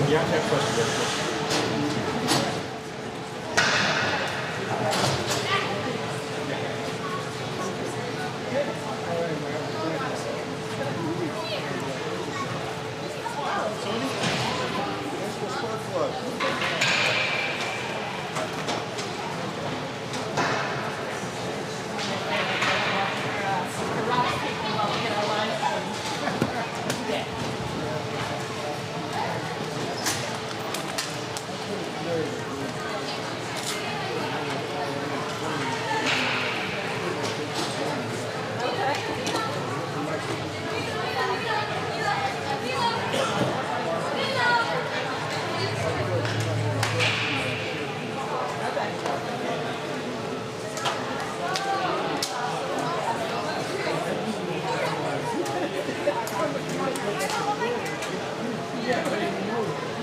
Yeah, I have questions.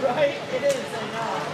Right? It is, I know.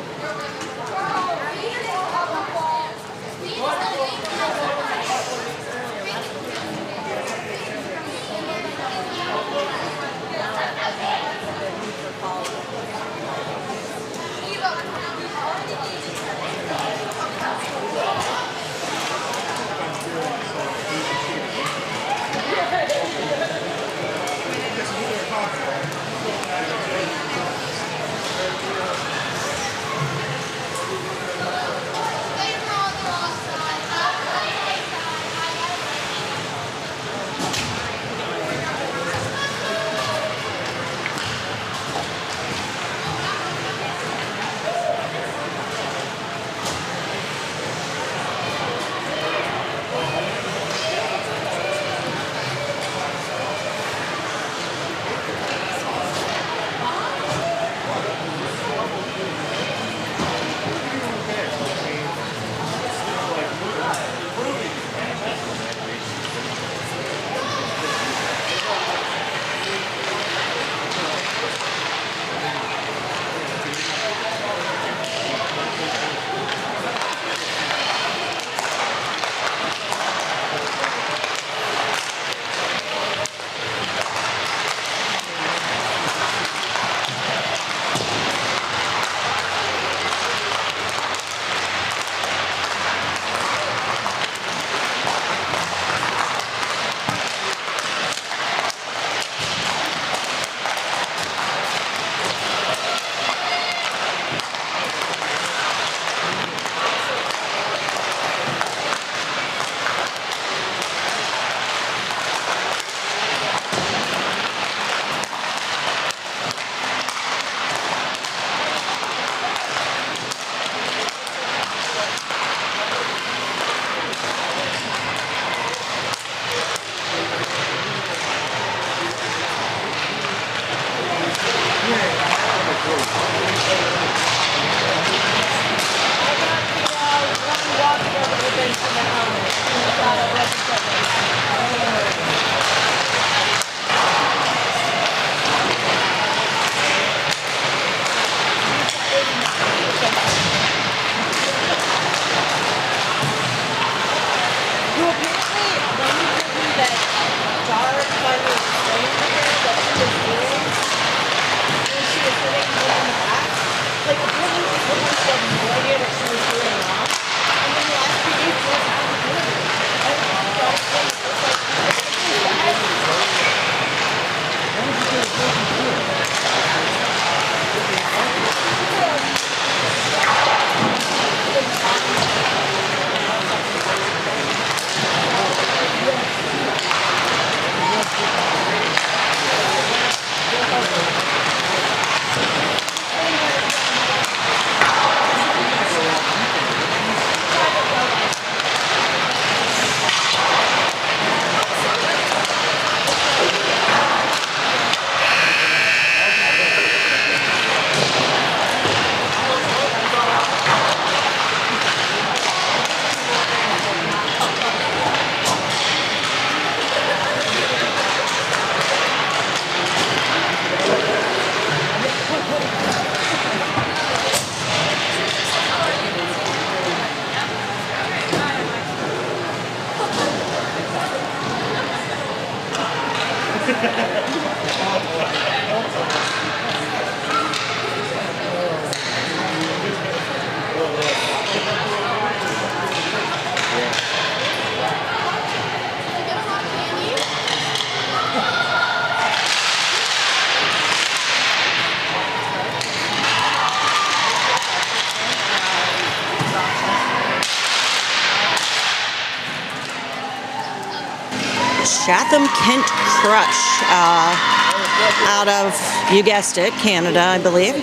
Chatham Kent Crush out of, you guessed it, Canada, I believe.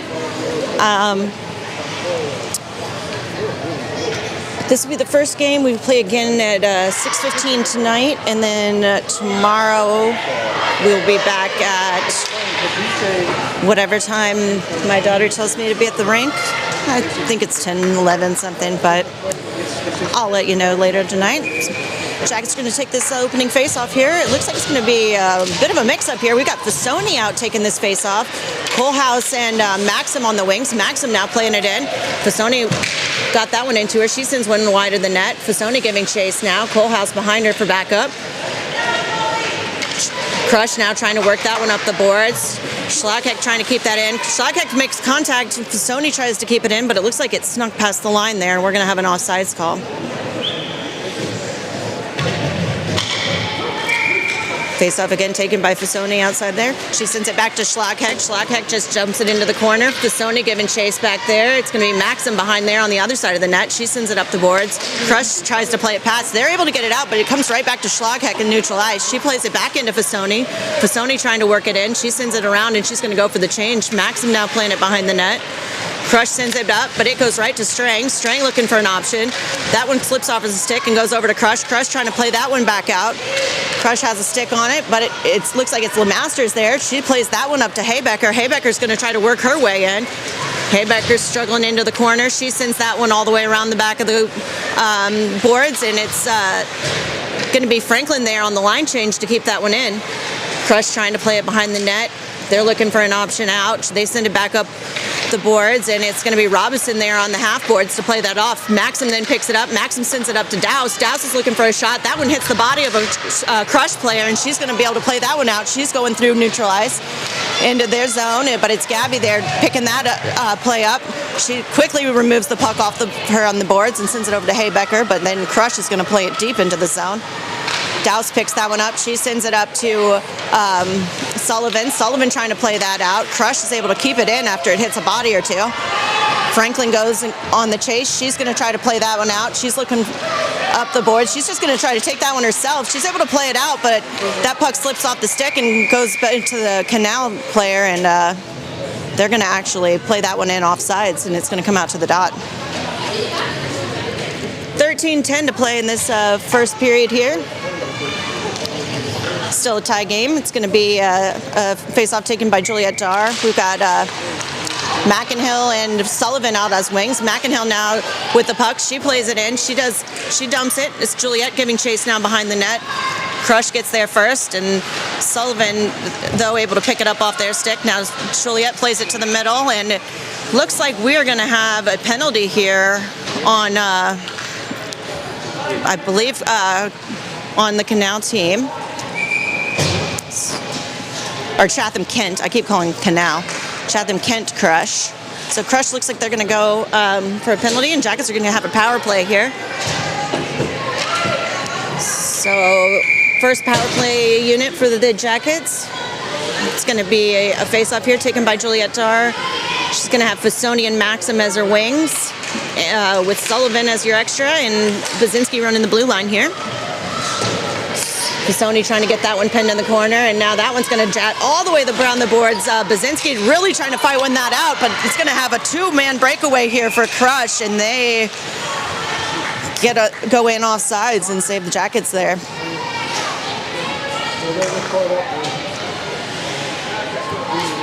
This will be the first game. We play again at 6:15 tonight, and then tomorrow we'll be back at whatever time my daughter tells me to be at the rink. I think it's 10, 11 something, but I'll let you know later tonight. Jacket's going to take this opening face-off here. It looks like it's going to be a bit of a mix-up here. We got Fasoni out taking this face-off. Kohlhaas and Maxim on the wings. Maxim now playing it in. Fasoni got that one into her. She sends one wide of the net. Fasoni giving chase now. Kohlhaas behind her for backup. Crush now trying to work that one up the boards. Schlagheck trying to keep that in. Schlagheck makes contact. Fasoni tries to keep it in, but it looks like it snuck past the line there, and we're going to have an offsides call. Face-off again taken by Fasoni outside there. She sends it back to Schlagheck. Schlagheck just jumps it into the corner. Fasoni giving chase back there. It's going to be Maxim behind there on the other side of the net. She sends it up the boards. Crush tries to play it past. They're able to get it out, but it comes right back to Schlagheck and neutral ice. She plays it back into Fasoni. Fasoni trying to work it in. She sends it around, and she's going to go for the change. Maxim now playing it behind the net. Crush sends it up, but it goes right to Strang. Strang looking for an option. That one slips off his stick and goes over to Crush. Crush trying to play that one back out. Crush has a stick on it, but it looks like it's Lemasters there. She plays that one up to Haybecker. Haybecker's going to try to work her way in. Haybecker's struggling into the corner. She sends that one all the way around the back of the boards, and it's going to be Franklin there on the line change to keep that one in. Crush trying to play it behind the net. They're looking for an option out. They send it back up the boards, and it's going to be Robinson there on the half boards to play that off. Maxim then picks it up. Maxim sends it up to Douse. Douse is looking for a shot. That one hits the body of a Crush player, and she's going to be able to play that one out. She's going through neutral ice into their zone, but it's Gabby there picking that play up. She quickly removes the puck off her on the boards and sends it over to Haybecker, but then Crush is going to play it deep into the zone. Douse picks that one up. She sends it up to Sullivan. Sullivan trying to play that out. Crush is able to keep it in after it hits a body or two. Franklin goes on the chase. She's going to try to play that one out. She's looking up the board. She's just going to try to take that one herself. She's able to play it out, but that puck slips off the stick and goes into the Canal player, and they're going to actually play that one in offsides, and it's going to come out to the dot. 13-10 to play in this first period here. Still a tie game. It's going to be a face-off taken by Juliet Darr. We've got McInhill and Sullivan out as wings. McInhill now with the puck. She plays it in. She dumps it. It's Juliet giving chase now behind the net. Crush gets there first, and Sullivan, though, able to pick it up off their stick. Now Juliet plays it to the middle, and it looks like we are going to have a penalty here on, I believe, on the Canal team. Or Chatham Kent. I keep calling Canal. Chatham Kent Crush. So Crush looks like they're going to go for a penalty, and Jackets are going to have a power play here. So first power play unit for the Jackets. It's going to be a face-off here taken by Juliet Darr. She's going to have Fasoni and Maxim as her wings, with Sullivan as your extra, and Baczynski running the blue line here. Fasoni trying to get that one pinned in the corner, and now that one's going to jet all the way around the boards. Baczynski really trying to fight one that out, but it's going to have a two-man breakaway here for Crush, and they go in off sides and save the Jackets there.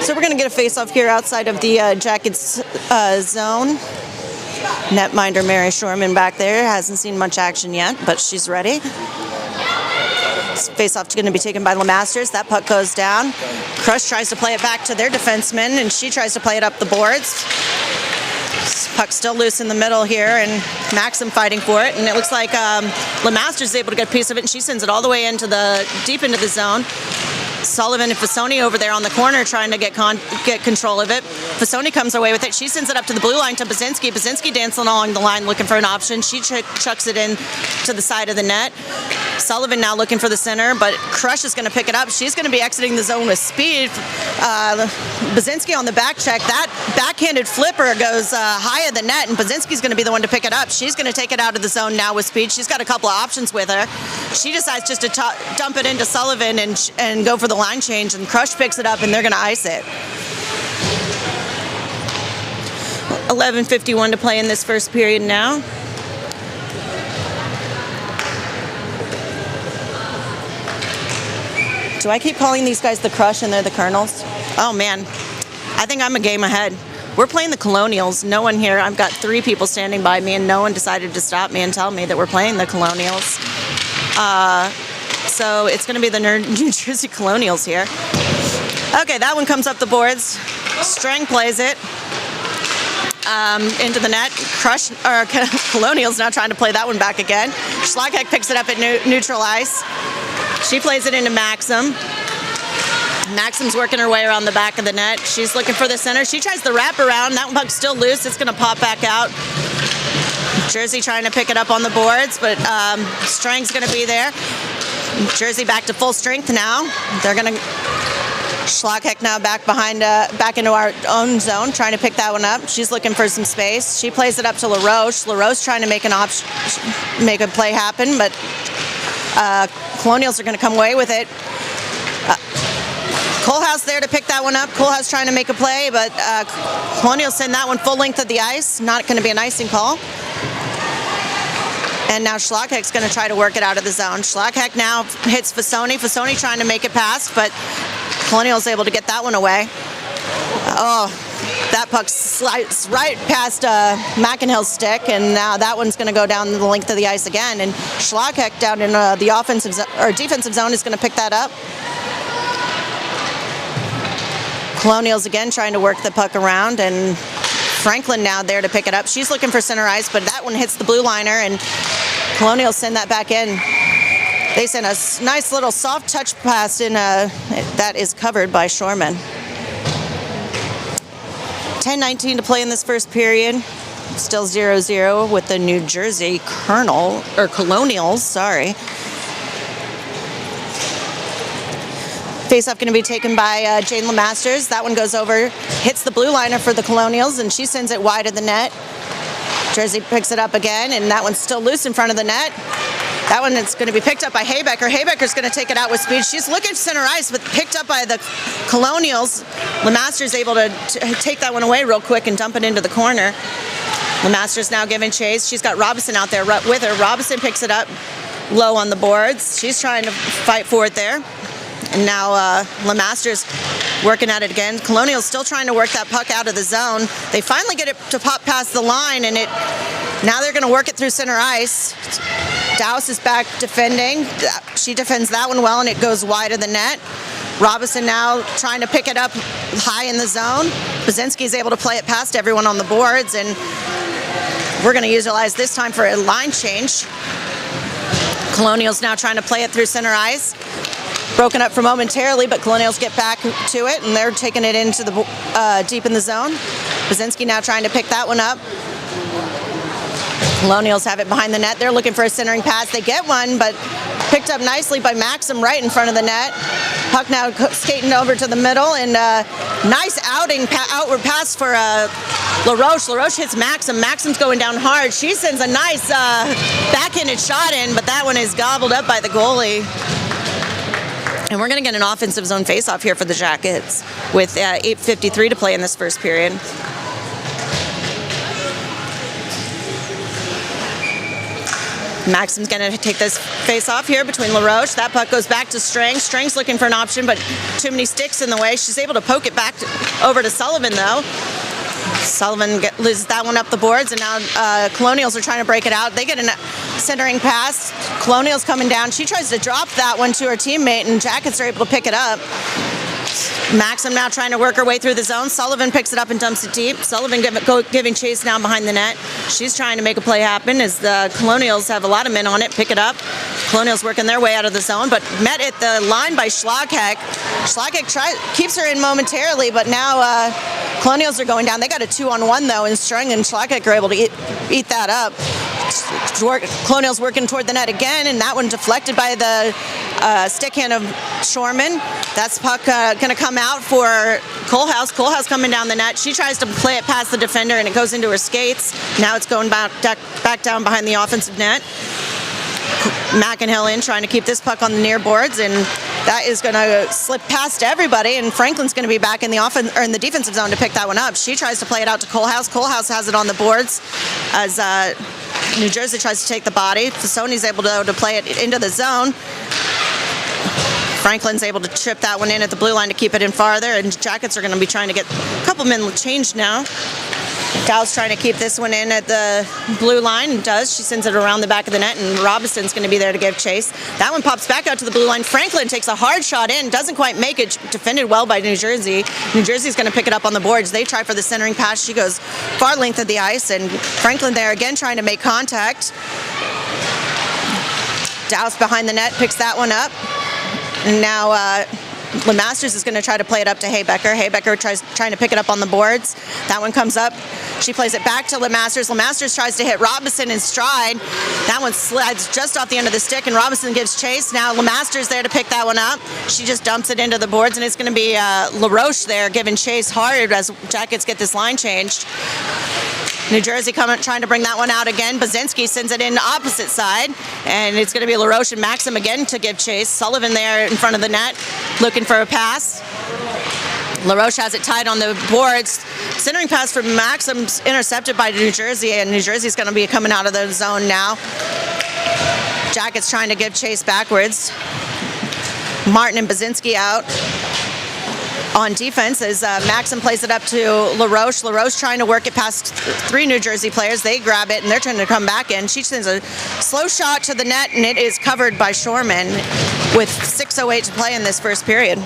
So we're going to get a face-off here outside of the Jackets zone. Netminder Mary Shorman back there hasn't seen much action yet, but she's ready. Face-off going to be taken by Lemasters. That puck goes down. Crush tries to play it back to their defenseman, and she tries to play it up the boards. Puck still loose in the middle here, and Maxim fighting for it. And it looks like Lemasters is able to get a piece of it, and she sends it all the way deep into the zone. Sullivan and Fasoni over there on the corner trying to get control of it. Fasoni comes away with it. She sends it up to the blue line to Baczynski. Baczynski dancing along the line looking for an option. She chucks it in to the side of the net. Sullivan now looking for the center, but Crush is going to pick it up. She's going to be exiting the zone with speed. Basinski on the back check. That backhanded flipper goes high of the net, and Basinski's going to be the one to pick it up. She's going to take it out of the zone now with speed. She's got a couple of options with her. She decides just to dump it into Sullivan and go for the line change, and Crush picks it up, and they're going to ice it. 11:51 to play in this first period now. Do I keep calling these guys the Crush and they're the Colonels? Oh man, I think I'm a game ahead. We're playing the Colonials. No one here, I've got 3 people standing by me and no one decided to stop me and tell me that we're playing the Colonials. So it's going to be the New Jersey Colonials here. Okay, that one comes up the boards. Strang plays it into the net. Crush, or Colonials now trying to play that one back again. Schlagheck picks it up at neutral ice. She plays it into Maxim. Maxim's working her way around the back of the net. She's looking for the center. She tries the wrap around. That puck's still loose. It's going to pop back out. Jersey trying to pick it up on the boards, but Strang's going to be there. Jersey back to full strength now. They're going to Schlagheck now back into our own zone, trying to pick that one up. She's looking for some space. She plays it up to LaRoche. LaRoche trying to make a play happen, but Colonials are going to come away with it. Kohlhaas there to pick that one up. Kohlhaas trying to make a play, but Colonials send that one full length of the ice. Not going to be an icing call. And now Schlagheck's going to try to work it out of the zone. Schlagheck now hits Fasoni. Fasoni trying to make it pass, but Colonials able to get that one away. Oh, that puck slides right past McInhill's stick, and now that one's going to go down the length of the ice again. And Schlagheck down in the offensive or defensive zone is going to pick that up. Colonials again trying to work the puck around, and Franklin now there to pick it up. She's looking for center ice, but that one hits the blue liner, and Colonials send that back in. They send a nice little soft touch pass in. That is covered by Shorman. 10:19 to play in this first period. Still 0-0 with the New Jersey Colonials. Sorry. Face-off going to be taken by Jane LeMasters. That one goes over, hits the blue liner for the Colonials, and she sends it wide of the net. Jersey picks it up again, and that one's still loose in front of the net. That one is going to be picked up by Haybecker. Haybecker's going to take it out with speed. She's looking for center ice, but picked up by the Colonials. LeMaster's able to take that one away real quick and dump it into the corner. LeMaster's now giving chase. She's got Robinson out there with her. Robinson picks it up low on the boards. She's trying to fight for it there. And now LeMaster's working at it again. Colonials still trying to work that puck out of the zone. They finally get it to pop past the line, and now they're going to work it through center ice. Dowse is back defending. She defends that one well, and it goes wide of the net. Robinson now trying to pick it up high in the zone. Basinski is able to play it past everyone on the boards, and we're going to utilize this time for a line change. Colonials now trying to play it through center ice. Broken up for momentarily, but Colonials get back to it, and they're taking it into the deep in the zone. Basinski now trying to pick that one up. Colonials have it behind the net. They're looking for a centering pass. They get one, but picked up nicely by Maxim right in front of the net. Puck now skating over to the middle, and nice outward pass for LaRoche. LaRoche hits Maxim. Maxim's going down hard. She sends a nice backhanded shot in, but that one is gobbled up by the goalie. And we're going to get an offensive zone face-off here for the Jackets with 8:53 to play in this first period. Maxim's going to take this face-off here between LaRoche. That puck goes back to Strang. Strang's looking for an option, but too many sticks in the way. She's able to poke it back over to Sullivan, though. Sullivan loses that one up the boards, and now Colonials are trying to break it out. They get a centering pass. Colonials coming down. She tries to drop that one to her teammate, and Jackets are able to pick it up. Maxim now trying to work her way through the zone. Sullivan picks it up and dumps it deep. Sullivan giving chase now behind the net. She's trying to make a play happen as the Colonials have a lot of men on it. Pick it up. Colonials working their way out of the zone, but met at the line by Schlagheck. Schlagheck keeps her in momentarily, but now Colonials are going down. They got a 2-on-1 though, and Strang and Schlagheck are able to eat that up. Colonials working toward the net again, and that one deflected by the stick hand of Shorman. That's puck going to come out for Kohlhaas. Kohlhaas coming down the net. She tries to play it past the defender, and it goes into her skates. Now it's going back down behind the offensive net. McInhill in trying to keep this puck on the near boards, and that is going to slip past everybody, and Franklin's going to be back in the in the defensive zone to pick that one up. She tries to play it out to Kohlhaas. Kohlhaas has it on the boards as New Jersey tries to take the body. Fasoni's able to play it into the zone. Franklin's able to chip that one in at the blue line to keep it in farther, and Jackets are going to be trying to get a couple men changed now. Dow's trying to keep this one in at the blue line, and does. She sends it around the back of the net, and Robinson's going to be there to give chase. That one pops back out to the blue line. Franklin takes a hard shot in, doesn't quite make it, defended well by New Jersey. New Jersey's going to pick it up on the boards. They try for the centering pass. She goes far length of the ice, and Franklin there again trying to make contact. Dow's behind the net, picks that one up. And now LeMasters is going to try to play it up to Haybecker. Haybecker trying to pick it up on the boards. That one comes up. She plays it back to LeMasters. LeMasters tries to hit Robinson in stride. That one slides just off the end of the stick, and Robinson gives chase. Now LeMasters there to pick that one up. She just dumps it into the boards, and it's going to be LaRoche there giving chase hard as Jackets get this line changed. New Jersey trying to bring that one out again. Bazinski sends it in the opposite side, and it's going to be LaRoche and Maxim again to give chase. Sullivan there in front of the net looking for a pass. LaRoche has it tied on the boards. Centering pass from Maxim's intercepted by New Jersey, and New Jersey's going to be coming out of the zone now. Jackets trying to give chase backwards. Martin and Bazinski out on defense as Maxim plays it up to LaRoche. LaRoche trying to work it past three New Jersey players. They grab it, and they're trying to come back in. She sends a slow shot to the net, and it is covered by Shorman with 6:08 to play in this first period.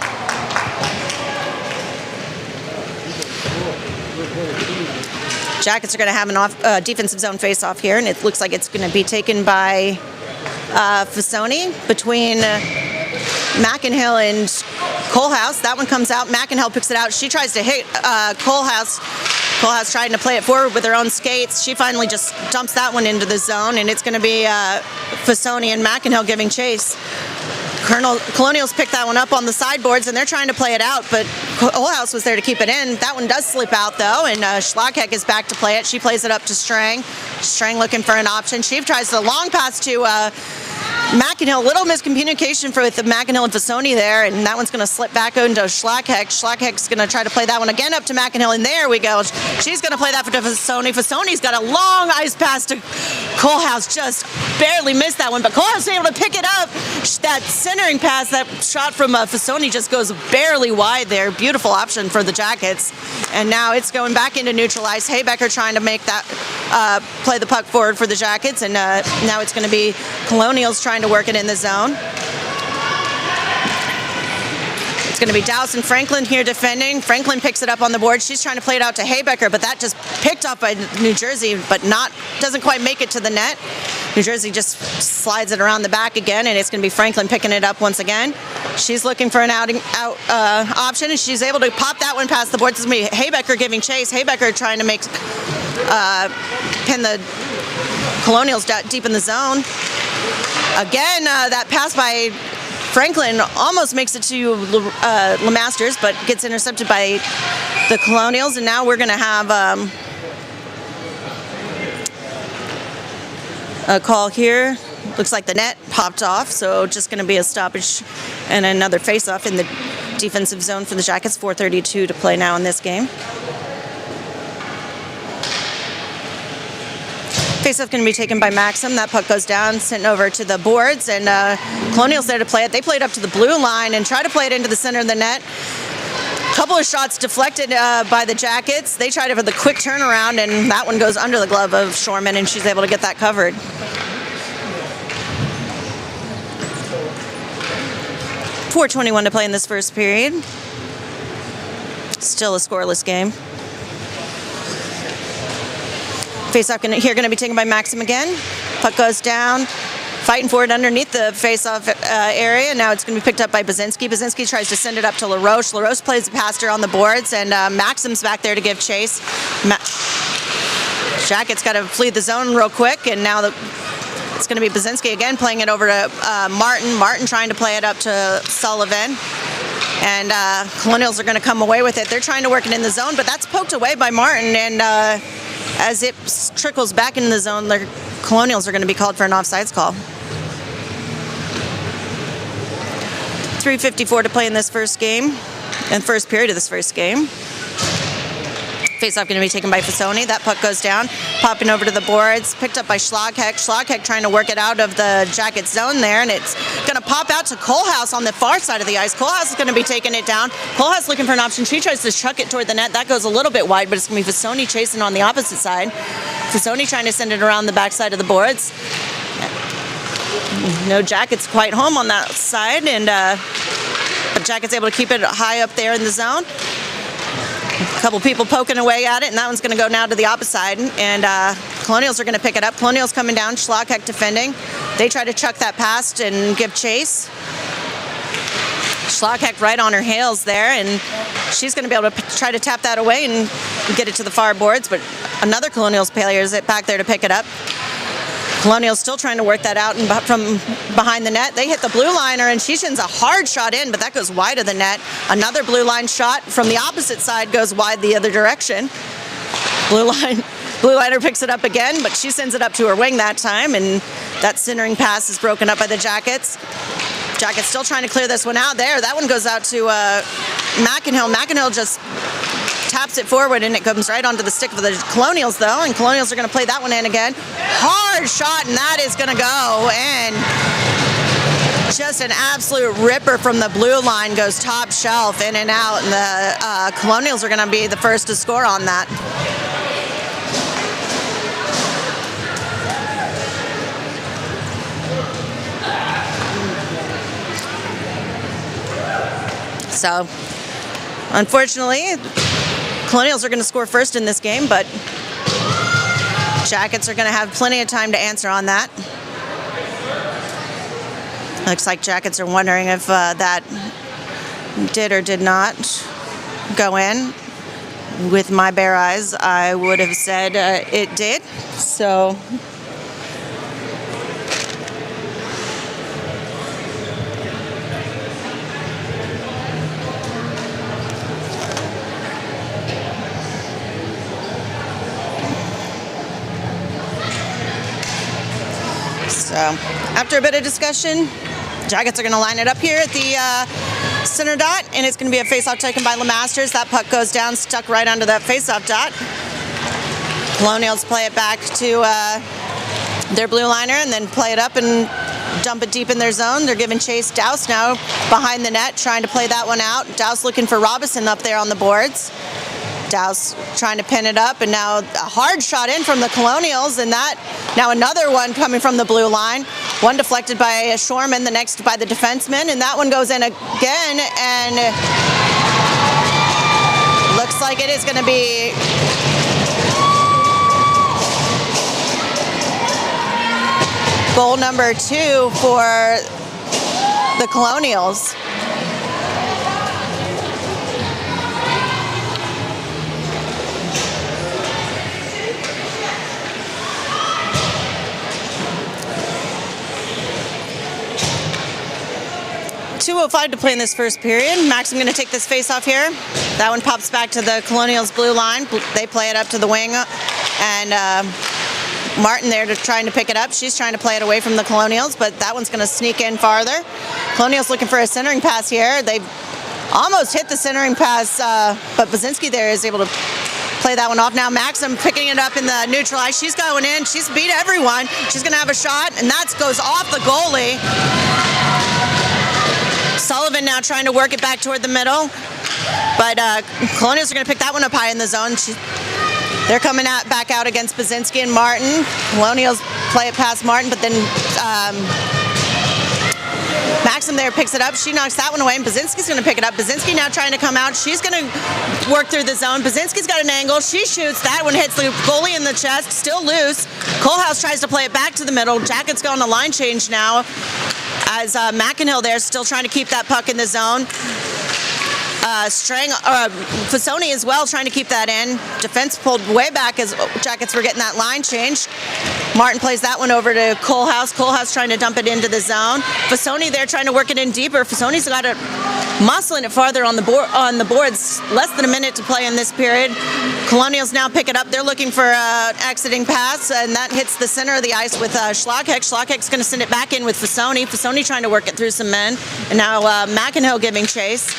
Jackets are going to have an defensive zone face-off here, and it looks like it's going to be taken by Fasoni between McInhill and Kohlhaas. That one comes out. McInhill picks it out. She tries to hit Kohlhaas. Kohlhaas trying to play it forward with her own skates. She finally just dumps that one into the zone, and it's going to be Fasoni and McInhill giving chase. Colonials pick that one up on the sideboards, and they're trying to play it out, but Kohlhaas was there to keep it in. That one does slip out, though, and Schlagheck is back to play it. She plays it up to Strang. Strang looking for an option. She tries the long pass to McInhill. Little miscommunication with the McInhill and Fasoni there, and that one's going to slip back into Schlagheck. Schlagheck's going to try to play that one again up to McInhill, and there we go. She's going to play that for Fasoni. Fasoni's got a long ice pass to Kohlhaas. Just barely missed that one, but Kohlhaas was able to pick it up. That centering pass, that shot from Fasoni just goes barely wide there. Beautiful option for the Jackets. And now it's going back into neutral ice. Haybecker trying to make that play the puck forward for the Jackets, and now it's going to be Colonials trying to work it in the zone. It's going to be Dowson Franklin here defending. Franklin picks it up on the board. She's trying to play it out to Haybecker, but that just picked up by New Jersey, but doesn't quite make it to the net. New Jersey just slides it around the back again, and it's going to be Franklin picking it up once again. She's looking for an out option, and she's able to pop that one past the board. This is going to be Haybecker giving chase. Haybecker trying to pin the Colonials deep in the zone. Again, that pass by Franklin almost makes it to LeMasters, but gets intercepted by the Colonials, and now we're going to have a call here. Looks like the net popped off, so just going to be a stoppage and another face-off in the defensive zone for the Jackets. 4:32 to play now in this game. Face-off going to be taken by Maxim. That puck goes down, sent over to the boards, and Colonials there to play it. They play it up to the blue line and try to play it into the center of the net. Couple of shots deflected by the Jackets. They tried it for the quick turnaround, and that one goes under the glove of Shorman, and she's able to get that covered. .421 to play in this first period. Still a scoreless game. Face-off here going to be taken by Maxim again. Puck goes down. Fighting for it underneath the face-off area. Now it's going to be picked up by Bazinski. Bazinski tries to send it up to LaRoche. LaRoche plays past her on the boards, and Maxim's back there to give chase. Jacket's got to flee the zone real quick, and now it's going to be Basinski again playing it over to Martin. Martin trying to play it up to Sullivan. And Colonials are going to come away with it. They're trying to work it in the zone, but that's poked away by Martin. And as it trickles back into the zone, the Colonials are going to be called for an offsides call. 3:54 to play in this first game, and first period of this first game. Face-off going to be taken by Fasoni. That puck goes down, popping over to the boards, picked up by Schlagheck. Schlagheck trying to work it out of the Jacket zone there, and it's going to pop out to Kohlhaas on the far side of the ice. Kohlhaas is going to be taking it down. Kohlhaas looking for an option. She tries to chuck it toward the net. That goes a little bit wide, but it's going to be Fasoni chasing on the opposite side. Fasoni trying to send it around the backside of the boards. No Jacket's quite home on that side, and but Jacket's able to keep it high up there in the zone. A couple people poking away at it, and that one's going to go now to the opposite side, and Colonials are going to pick it up. Colonials coming down, Schlagheck defending. They try to chuck that past and give chase. Schlagheck right on her heels there, and she's going to be able to try to tap that away and get it to the far boards, but another Colonials player is back there to pick it up. Colonials still trying to work that out and from behind the net. They hit the blue liner, and she sends a hard shot in, but that goes wide of the net. Another blue line shot from the opposite side goes wide the other direction. Blue liner picks it up again, but she sends it up to her wing that time, and that centering pass is broken up by the Jackets. Jackets still trying to clear this one out there. That one goes out to McInhill. McInhill just taps it forward, and it comes right onto the stick of the Colonials, though, and Colonials are going to play that one in again. Hard shot, and that is going to go, and just an absolute ripper from the blue line goes top shelf, in and out, and the Colonials are going to be the first to score on that. So, unfortunately, Colonials are going to score first in this game, but Jackets are going to have plenty of time to answer on that. Looks like Jackets are wondering if that did or did not go in. With my bare eyes, I would have said it did. So, after a bit of discussion, Jackets are going to line it up here at the center dot, and it's going to be a face-off taken by LeMasters. That puck goes down, stuck right under that face-off dot. Colonials play it back to their blue liner and then play it up and dump it deep in their zone. They're giving chase. Douse now behind the net, trying to play that one out. Douse looking for Robinson up there on the boards. Douse trying to pin it up, and now a hard shot in from the Colonials, and that now another one coming from the blue line. One deflected by Shorman, the next by the defenseman, and that one goes in again, and looks like it is going to be goal number 2 for the Colonials. .205 to play in this first period. Maxim going to take this face off here. That one pops back to the Colonials blue line. They play it up to the wing, and Martin there trying to pick it up. She's trying to play it away from the Colonials, but that one's going to sneak in farther. Colonials looking for a centering pass here. They almost hit the centering pass, but Basinski there is able to play that one off. Now Maxim picking it up in the neutral ice. She's going in. She's beat everyone. She's going to have a shot, and that goes off the goalie. Sullivan now trying to work it back toward the middle, but Colonials are going to pick that one up high in the zone. They're coming back out against Basinski and Martin. Colonials play it past Martin, but then Maxim there picks it up. She knocks that one away, and Basinski's going to pick it up. Basinski now trying to come out. She's going to work through the zone. Basinski's got an angle. She shoots. That one hits the goalie in the chest. Still loose. Kohlhaas tries to play it back to the middle. Jackets go on a line change now, as McInhill there still trying to keep that puck in the zone. Fasoni as well, trying to keep that in. Defense pulled way back as Jackets were getting that line changed. Martin plays that one over to Colehouse. Colehouse trying to dump it into the zone. Fasoni there trying to work it in deeper. Fasoni's got it muscling it farther on the boards. Less than a minute to play in this period. Colonials now pick it up. They're looking for an exiting pass, and that hits the center of the ice with Schlagheck. Schlagheck's going to send it back in with Fasoni. Fasoni trying to work it through some men. And now McInhill giving chase.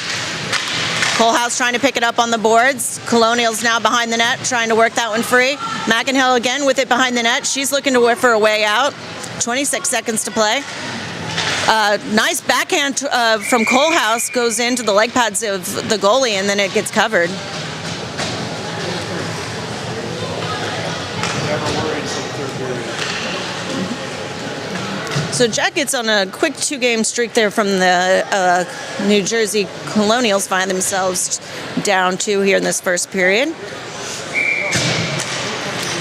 Colehouse trying to pick it up on the boards. Colonials now behind the net, trying to work that one free. McInhill again with it behind the net. She's looking to work for a way out. 26 seconds to play. Nice backhand from Colehouse, goes into the leg pads of the goalie, and then it gets covered. So Jackets on a quick 2-game streak there from the New Jersey Colonials find themselves down 2 here in this first period.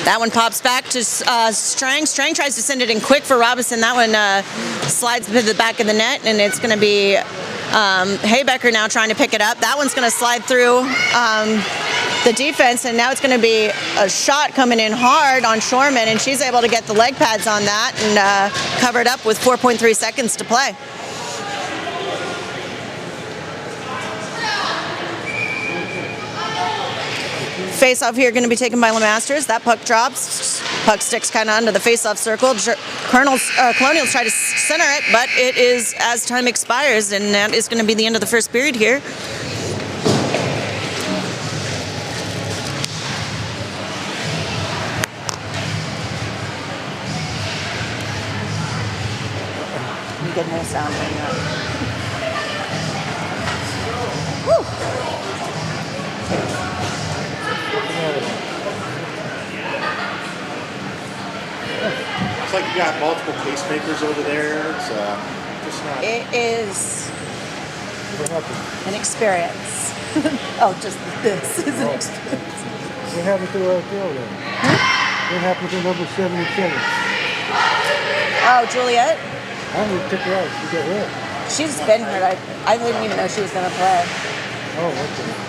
That one pops back to Strang. Strang tries to send it in quick for Robinson. That one slides to the back of the net, and it's going to be Haybecker now trying to pick it up. That one's going to slide through the defense, and now it's going to be a shot coming in hard on Shorman, and she's able to get the leg pads on that and cover it up with 4.3 seconds to play. Face-off here going to be taken by LeMasters. That puck drops. Puck sticks kind of under the face-off circle. Colonials try to center it, but it is as time expires, and that is going to be the end of the first period here. You get more sound right now. It's like you got multiple pacemakers over there. It's just not. It is What happened? an experience. Oh, just this is an experience. What happened to our girl then? What happened to number 77? Oh, Juliet? I don't even took her out. She got hurt. She's been hurt. I didn't even know she was going to play. Oh, okay.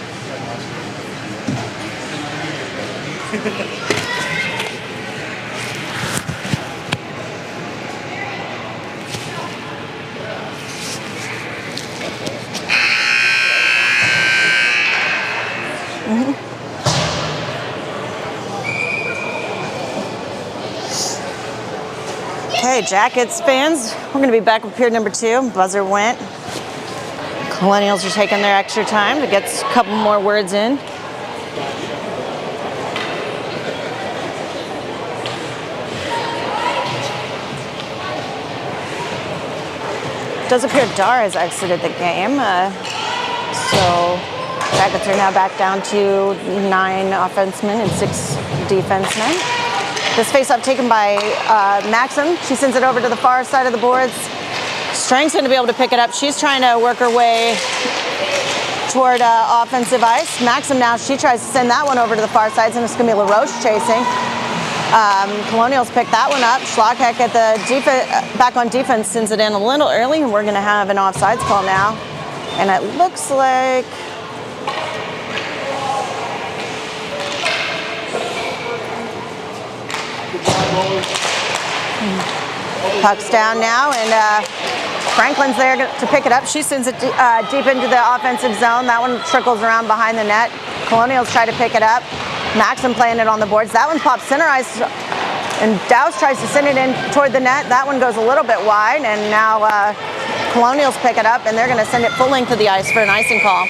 Okay, Jackets fans, we're going to be back with period number 2. Buzzer went. Colonials are taking their extra time to get a couple more words in. It does appear Dar has exited the game, so Jackets are now back down to 9 offensemen and 6 defensemen. This face-off taken by Maxim. She sends it over to the far side of the boards. Strang's going to be able to pick it up. She's trying to work her way toward offensive ice. Maxim now, she tries to send that one over to the far sides, and it's going to be LaRoche chasing. Colonials pick that one up. Schlagheck at the back on defense sends it in a little early, and we're going to have an offsides call now. And it looks like puck's down now, and Franklin's there to pick it up. She sends it deep into the offensive zone. That one trickles around behind the net. Colonials try to pick it up. Maxim playing it on the boards. That one pops center ice, and Dowse tries to send it in toward the net. That one goes a little bit wide, and now Colonials pick it up, and they're going to send it full length of the ice for an icing call.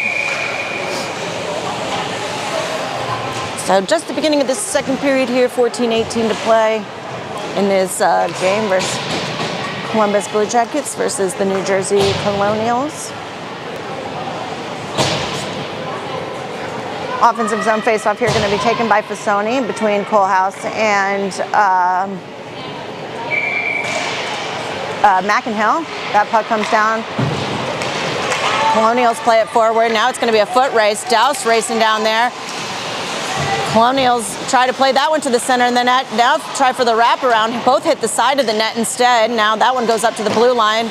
So just the beginning of this second period here, 14-18 to play in this game versus Columbus Blue Jackets versus the New Jersey Colonials. Offensive zone face-off here going to be taken by Fasoni between Colehouse and McInhill. That puck comes down. Colonials play it forward. Now it's going to be a foot race. Dowse racing down there. Colonials try to play that one to the center, and then now try for the wraparound. Both hit the side of the net instead. Now that one goes up to the blue line.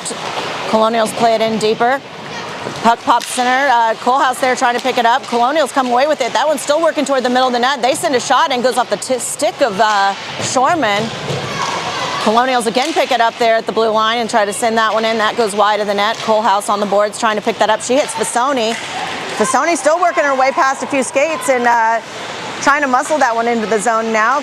Colonials play it in deeper. Puck pops center. Coalhouse there trying to pick it up. Colonials come away with it. That one's still working toward the middle of the net. They send a shot and goes off the stick of Shorman. Colonials again pick it up there at the blue line and try to send that one in. That goes wide of the net. Coalhouse on the boards trying to pick that up. She hits Fasoni. Fasoni still working her way past a few skates and trying to muscle that one into the zone now.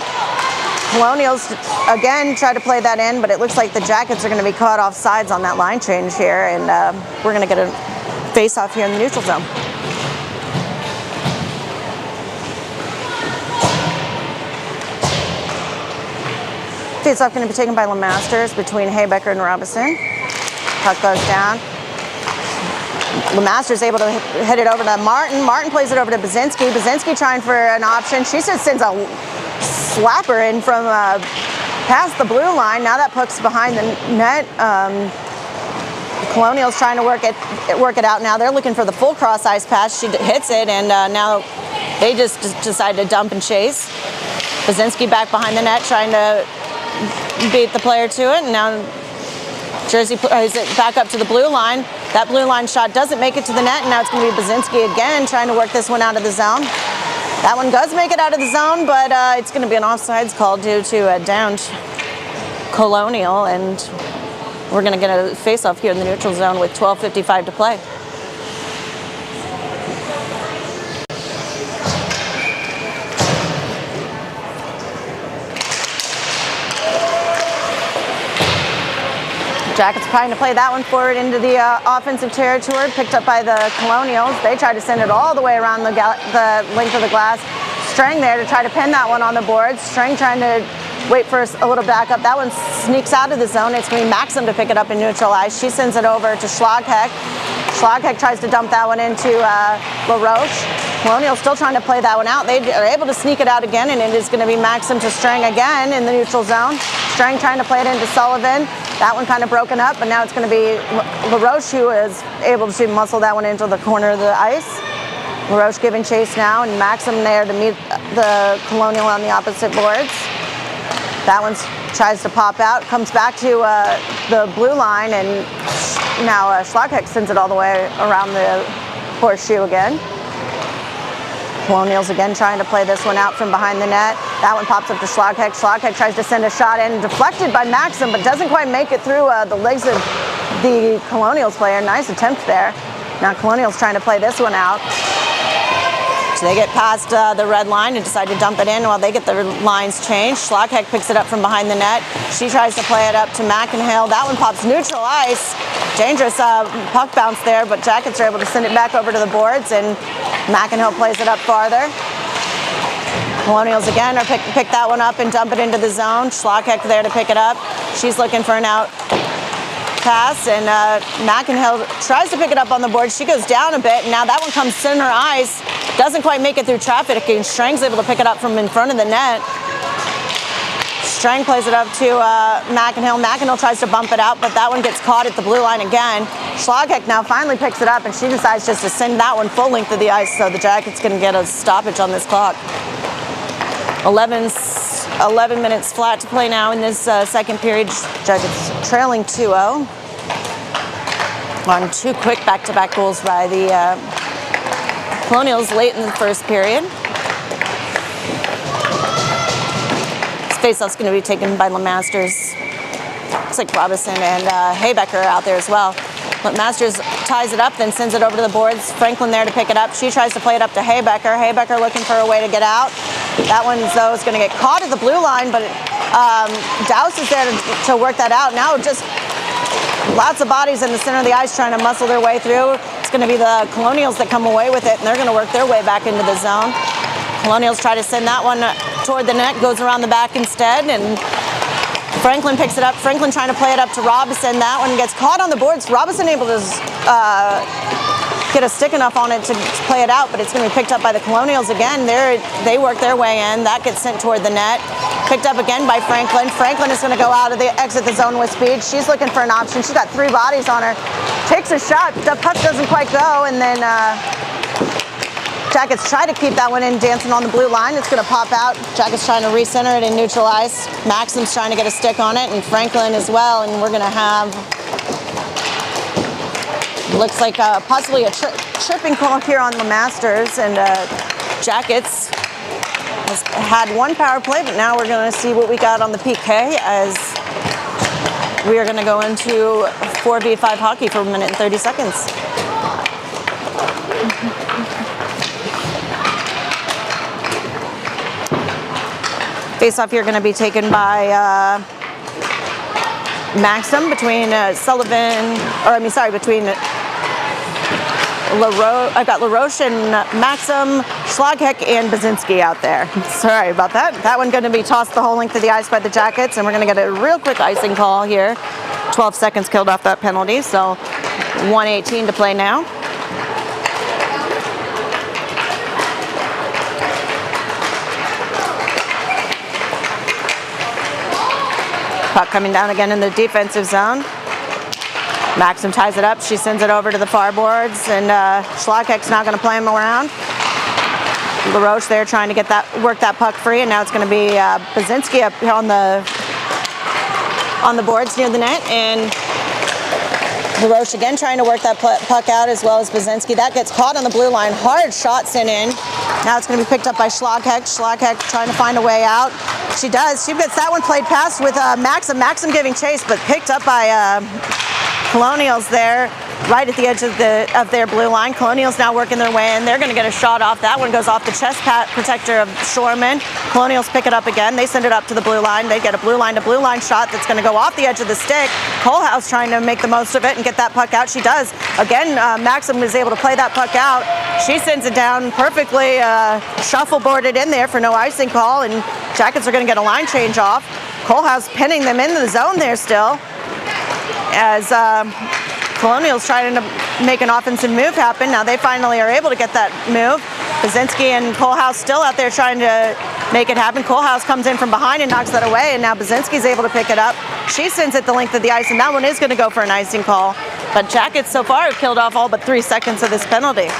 Colonials again try to play that in, but it looks like the Jackets are going to be caught off sides on that line change here, and we're going to get a face-off here in the neutral zone. Face-off going to be taken by LeMasters between Haybecker and Robinson. Puck goes down. LeMasters able to hit it over to Martin. Martin plays it over to Bazinski. Bazinski trying for an option. She just sends a slapper in from past the blue line. Now that puck's behind the net. Colonials trying to work it out now. They're looking for the full cross ice pass. She hits it, and now they just decide to dump and chase. Bazinski back behind the net trying to beat the player to it, and now Jersey plays it back up to the blue line. That blue line shot doesn't make it to the net, and now it's going to be Bazinski again trying to work this one out of the zone. That one does make it out of the zone, but it's going to be an offsides call due to a downed Colonial, and we're going to get a face-off here in the neutral zone with 12:55 to play. Jackets trying to play that one forward into the offensive territory, picked up by the Colonials. They try to send it all the way around the length of the glass. Strang there to try to pin that one on the boards. Strang trying to wait for a little backup. That one sneaks out of the zone. It's going to be Maxim to pick it up and neutralize. She sends it over to Schlagheck. Schlagheck tries to dump that one into LaRoche. Colonials still trying to play that one out. They are able to sneak it out again, and it is going to be Maxim to Strang again in the neutral zone. Strang trying to play it into Sullivan. That one kind of broken up, but now it's going to be LaRoche who is able to muscle that one into the corner of the ice. LaRoche giving chase now, and Maxim there to meet the Colonial on the opposite boards. That one tries to pop out, comes back to the blue line, and now Schlagheck sends it all the way around the horseshoe again. Colonials again trying to play this one out from behind the net. That one pops up to Schlagheck. Schlagheck tries to send a shot in, deflected by Maxim, but doesn't quite make it through the legs of the Colonials player. Nice attempt there. Now Colonials trying to play this one out. So they get past the red line and decide to dump it in while they get their lines changed. Schlagheck picks it up from behind the net. She tries to play it up to McInhill. That one pops neutral ice. Dangerous puck bounce there, but Jackets are able to send it back over to the boards, and McInhill plays it up farther. Colonials again are pick that one up and dump it into the zone. Schlagheck there to pick it up. She's looking for an out pass, and McInhill tries to pick it up on the board. She goes down a bit, and now that one comes center ice. Doesn't quite make it through traffic, and Strang's able to pick it up from in front of the net. Strang plays it up to McInhill. McInhill tries to bump it out, but that one gets caught at the blue line again. Schlagheck now finally picks it up, and she decides just to send that one full length of the ice, so the Jackets can get a stoppage on this clock. 11 minutes flat to play now in this second period. Jackets trailing 2-0 on two quick back-to-back goals by the Colonials late in the first period. This face-off's going to be taken by LeMasters. Looks like Robinson and Haybecker are out there as well. LeMasters ties it up, then sends it over to the boards. Franklin there to pick it up. She tries to play it up to Haybecker. Haybecker looking for a way to get out. That one, though, is going to get caught at the blue line, but Douse is there to work that out. Now just lots of bodies in the center of the ice trying to muscle their way through. It's going to be the Colonials that come away with it, and they're going to work their way back into the zone. Colonials try to send that one toward the net, goes around the back instead, and Franklin picks it up. Franklin trying to play it up to Robinson. That one gets caught on the boards. Robinson able to get a stick enough on it to play it out, but it's going to be picked up by the Colonials again. They work their way in. That gets sent toward the net. Picked up again by Franklin. Franklin is going to go out of exit the zone with speed. She's looking for an option. She's got three bodies on her. Takes a shot. The puck doesn't quite go, and then Jackets try to keep that one in, dancing on the blue line. It's going to pop out. Jackets trying to recenter it and neutralize. Maxim's trying to get a stick on it, and Franklin as well, and we're going to have Looks like possibly a tripping call here on the Masters, and Jackets has had one power play, but now we're going to see what we got on the PK as we are going to go into 4v5 hockey for 1 minute and 30 seconds. Face-off here going to be taken by Maxim between between I've got LaRoche and Maxim, Schlagheck, and Basinski out there. Sorry about that. That one going to be tossed the whole length of the ice by the Jackets, and we're going to get a real quick icing call here. 12 seconds killed off that penalty, so 1:18 to play now. Puck coming down again in the defensive zone. Maxim ties it up. She sends it over to the far boards, and Schlagheck's not going to play him around. LaRoche there trying to work that puck free, and now it's going to be Basinski up here on the boards near the net, and LaRoche again trying to work that puck out as well as Basinski. That gets caught on the blue line. Hard shot sent in. Now it's going to be picked up by Schlagheck. Schlagheck trying to find a way out. She does. She gets that one played past with Maxim. Maxim giving chase, but picked up by Colonials there, right at the edge of their blue line. Colonials now working their way in. They're going to get a shot off. That one goes off the chest pad protector of Shoreman. Colonials pick it up again. They send it up to the blue line. They get a blue line to blue line shot that's going to go off the edge of the stick. Kohlhaas trying to make the most of it and get that puck out. She does. Again, Maxim is able to play that puck out. She sends it down perfectly, shuffleboarded in there for no icing call, and Jackets are going to get a line change off. Kohlhaas pinning them into the zone there still, as Colonials trying to make an offensive move happen. Now they finally are able to get that move. Basinski and Kohlhaas still out there trying to make it happen. Kohlhaas comes in from behind and knocks that away, and now Basinski's able to pick it up. She sends it the length of the ice, and that one is going to go for an icing call. But Jackets so far have killed off all but 3 seconds of this penalty.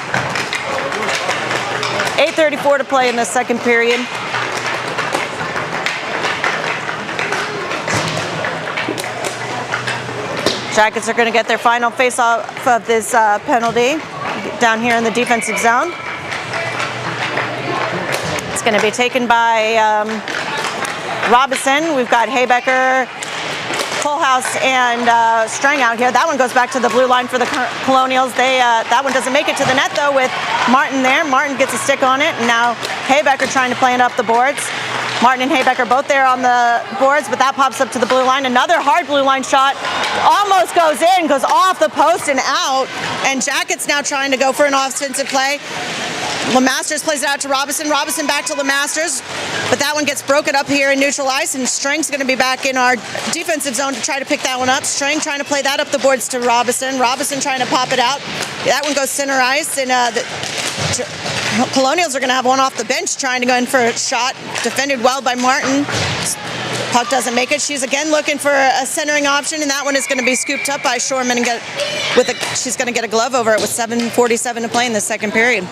8:34 to play in the second period. Jackets are going to get their final face-off of this penalty down here in the defensive zone. It's going to be taken by Robinson. We've got Haybecker, Kohlhaas, and Strang out here. That one goes back to the blue line for the Colonials. That one doesn't make it to the net, though, with Martin there. Martin gets a stick on it, and now Haybecker trying to play it up the boards. Martin and Haybecker both there on the boards, but that pops up to the blue line. Another hard blue line shot. Almost goes in, goes off the post and out. And Jackets now trying to go for an offensive play. LeMasters plays it out to Robinson. Robinson back to LeMasters. But that one gets broken up here in neutral ice, and Strang's going to be back in our defensive zone to try to pick that one up. Strang trying to play that up the boards to Robinson. Robinson trying to pop it out. That one goes center ice, and Colonials are going to have one off the bench trying to go in for a shot. Defended well by Martin. Puck doesn't make it. She's again looking for a centering option, and that one is going to be scooped up by Shoreman and she's going to get a glove over it with 7:47 to play in the second period.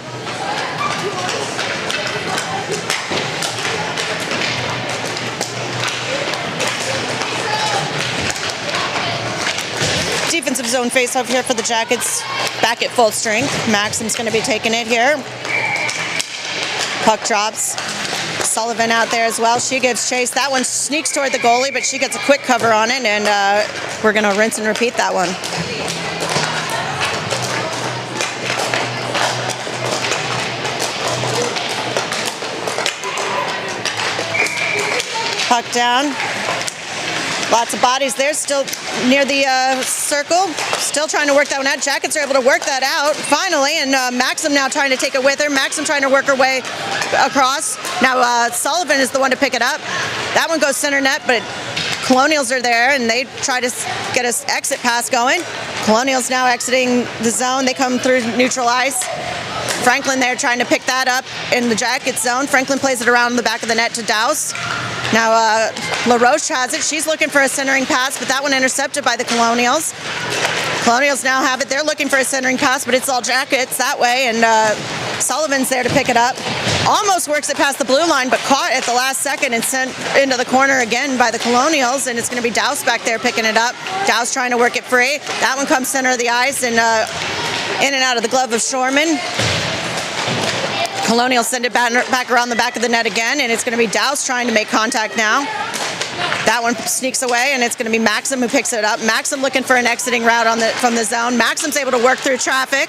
Defensive zone face-off here for the Jackets. Back at full strength. Maxim's going to be taking it here. Puck drops. Sullivan out there as well. She gives chase. That one sneaks toward the goalie, but she gets a quick cover on it, and we're going to rinse and repeat that one. Puck down. Lots of bodies there, still near the circle. Still trying to work that one out. Jackets are able to work that out, finally, and Maxim now trying to take it with her. Maxim trying to work her way across. Now Sullivan is the one to pick it up. That one goes center net, but Colonials are there, and they try to get an exit pass going. Colonials now exiting the zone. They come through neutral ice. Franklin there trying to pick that up in the Jackets zone. Franklin plays it around the back of the net to Douse. Now LaRoche has it. She's looking for a centering pass, but that one intercepted by the Colonials. Colonials now have it. They're looking for a centering pass, but it's all Jackets that way, and Sullivan's there to pick it up. almost works it past the blue line, but caught at the last second and sent into the corner again by the Colonials, and it's going to be Douse back there picking it up. Douse trying to work it free. That one comes center of the ice and in and out of the glove of Shorman. Colonials send it back around the back of the net again, and it's going to be Douse trying to make contact now. That one sneaks away, and it's going to be Maxim who picks it up. Maxim looking for an exiting route from the zone. Maxim's able to work through traffic.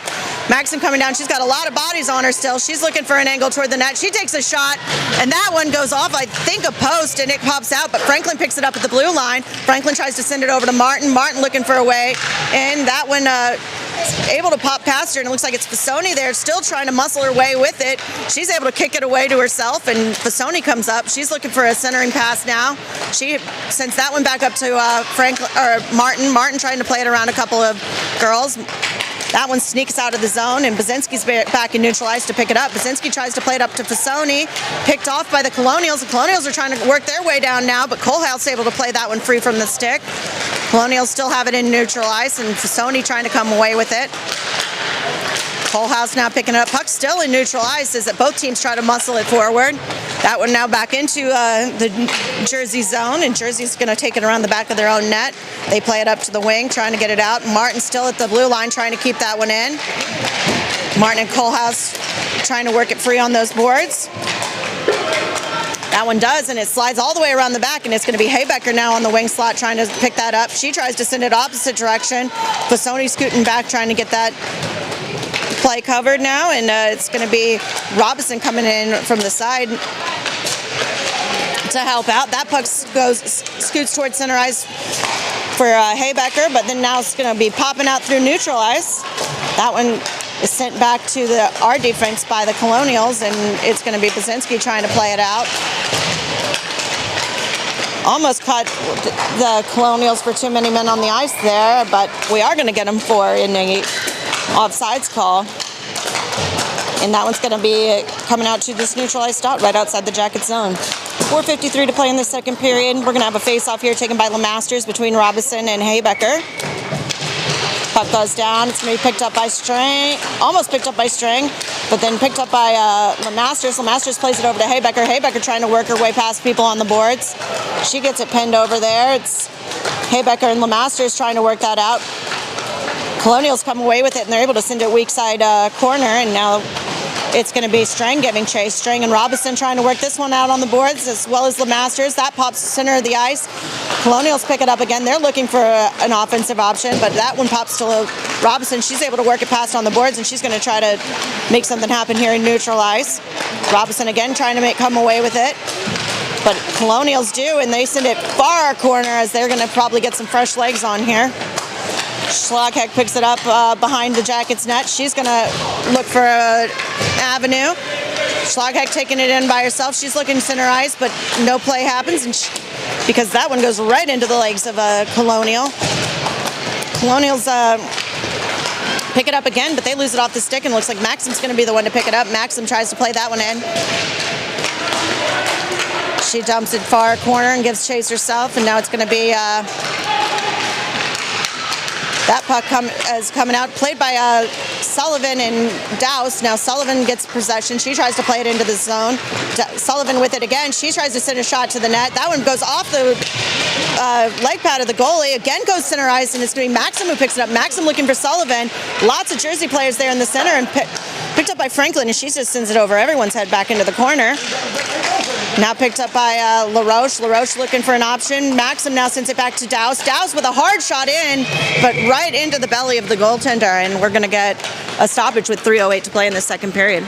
Maxim coming down. She's got a lot of bodies on her still. She's looking for an angle toward the net. She takes a shot, and that one goes off, I think, a post, and it pops out, but Franklin picks it up at the blue line. Franklin tries to send it over to Martin. Martin looking for a way, and that one able to pop past her, and it looks like it's Fasoni there, still trying to muscle her way with it. She's able to kick it away to herself, and Fasoni comes up. She's looking for a centering pass now. She sends that one back up to Martin. Martin trying to play it around a couple of girls. That one sneaks out of the zone, and Bazinski's back in neutral ice to pick it up. Bazinski tries to play it up to Fasoni, picked off by the Colonials. The Colonials are trying to work their way down now, but Colehouse able to play that one free from the stick. Colonials still have it in neutral ice, and Fasoni trying to come away with it. Colehouse now picking it up. Puck still in neutral ice as both teams try to muscle it forward. That one now back into the Jersey zone, and Jersey's going to take it around the back of their own net. They play it up to the wing, trying to get it out. Martin still at the blue line, trying to keep that one in. Martin and Colehouse trying to work it free on those boards. That one does, and it slides all the way around the back, and it's going to be Haybecker now on the wing slot trying to pick that up. She tries to send it opposite direction. Fasoni scooting back, trying to get that play covered now, and it's going to be Robinson coming in from the side to help out. That puck scoots towards center ice for Haybecker, but then now it's going to be popping out through neutral ice. That one is sent back to our defense by the Colonials, and it's going to be Bazinski trying to play it out. Almost caught the Colonials for too many men on the ice there, but we are going to get them for in the offsides call. And that one's going to be coming out to this neutralized dot right outside the Jacket zone. 4:53 to play in the second period. We're going to have a face-off here taken by LeMasters between Robinson and Haybecker. Puck goes down. It's going to be picked up by String. Almost picked up by String, but then picked up by LeMasters. LeMasters plays it over to Haybecker. Haybecker trying to work her way past people on the boards. She gets it pinned over there. It's Haybecker and LeMasters trying to work that out. Colonials come away with it, and they're able to send it weak side corner, and now it's going to be Strang giving chase. Strang and Robinson trying to work this one out on the boards, as well as LeMasters. That pops center of the ice. Colonials pick it up again. They're looking for an offensive option, but that one pops to Robinson. She's able to work it past on the boards, and she's going to try to make something happen here in neutral ice. Robinson again trying to come away with it. But Colonials do, and they send it far corner as they're going to probably get some fresh legs on here. Schlagheck picks it up behind the Jackets net. She's going to look for an avenue. Schlagheck taking it in by herself. She's looking center ice, but no play happens, and because that one goes right into the legs of a Colonial. Colonials pick it up again, but they lose it off the stick, and it looks like Maxim's going to be the one to pick it up. Maxim tries to play that one in. She dumps it far corner and gives chase herself, and now it's going to be that puck is coming out, played by Sullivan and Douse. Now Sullivan gets possession. She tries to play it into the zone. Sullivan with it again. She tries to send a shot to the net. That one goes off the leg pad of the goalie. Again goes center ice, and it's going to be Maxim who picks it up. Maxim looking for Sullivan. Lots of Jersey players there in the center, and picked up by Franklin, and she just sends it over everyone's head back into the corner. Now picked up by LaRoche. LaRoche looking for an option. Maxim now sends it back to Douse. Douse with a hard shot in, but right into the belly of the goaltender, and we're going to get a stoppage with 3:08 to play in the second period.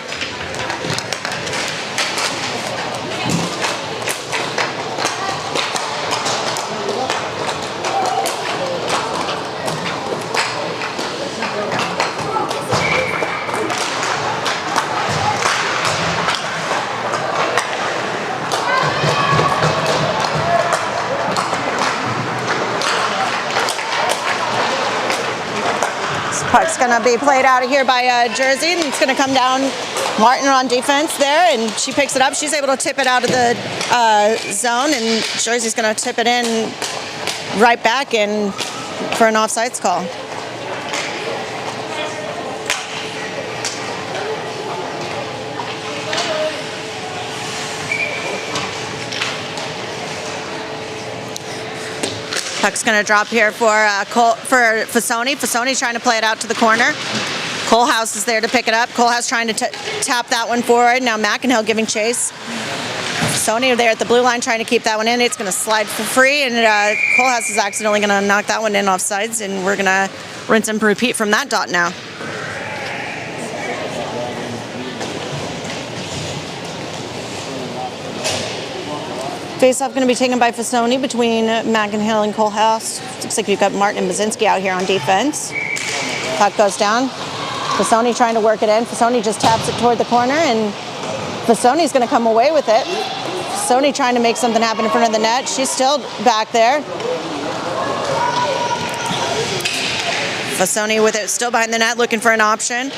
Puck's going to be played out of here by Jersey, and it's going to come down. Martin on defense there, and she picks it up. She's able to tip it out of the zone, and Jersey's going to tip it in right back in for an offsides call. Puck's going to drop here for Fasoni. Fasoni's trying to play it out to the corner. Colehouse is there to pick it up. Colehouse trying to tap that one forward. Now McInhill giving chase. Fasoni there at the blue line trying to keep that one in. It's going to slide for free, and Colehouse is accidentally going to knock that one in off sides, and we're going to rinse and repeat from that dot now. Face-off going to be taken by Fasoni between McInhill and Colehouse. Looks like we've got Martin and Basinski out here on defense. Puck goes down. Fasoni trying to work it in. Fasoni just taps it toward the corner, and Fasoni's going to come away with it. Fasoni trying to make something happen in front of the net. She's still back there. Fasoni with it still behind the net, looking for an option.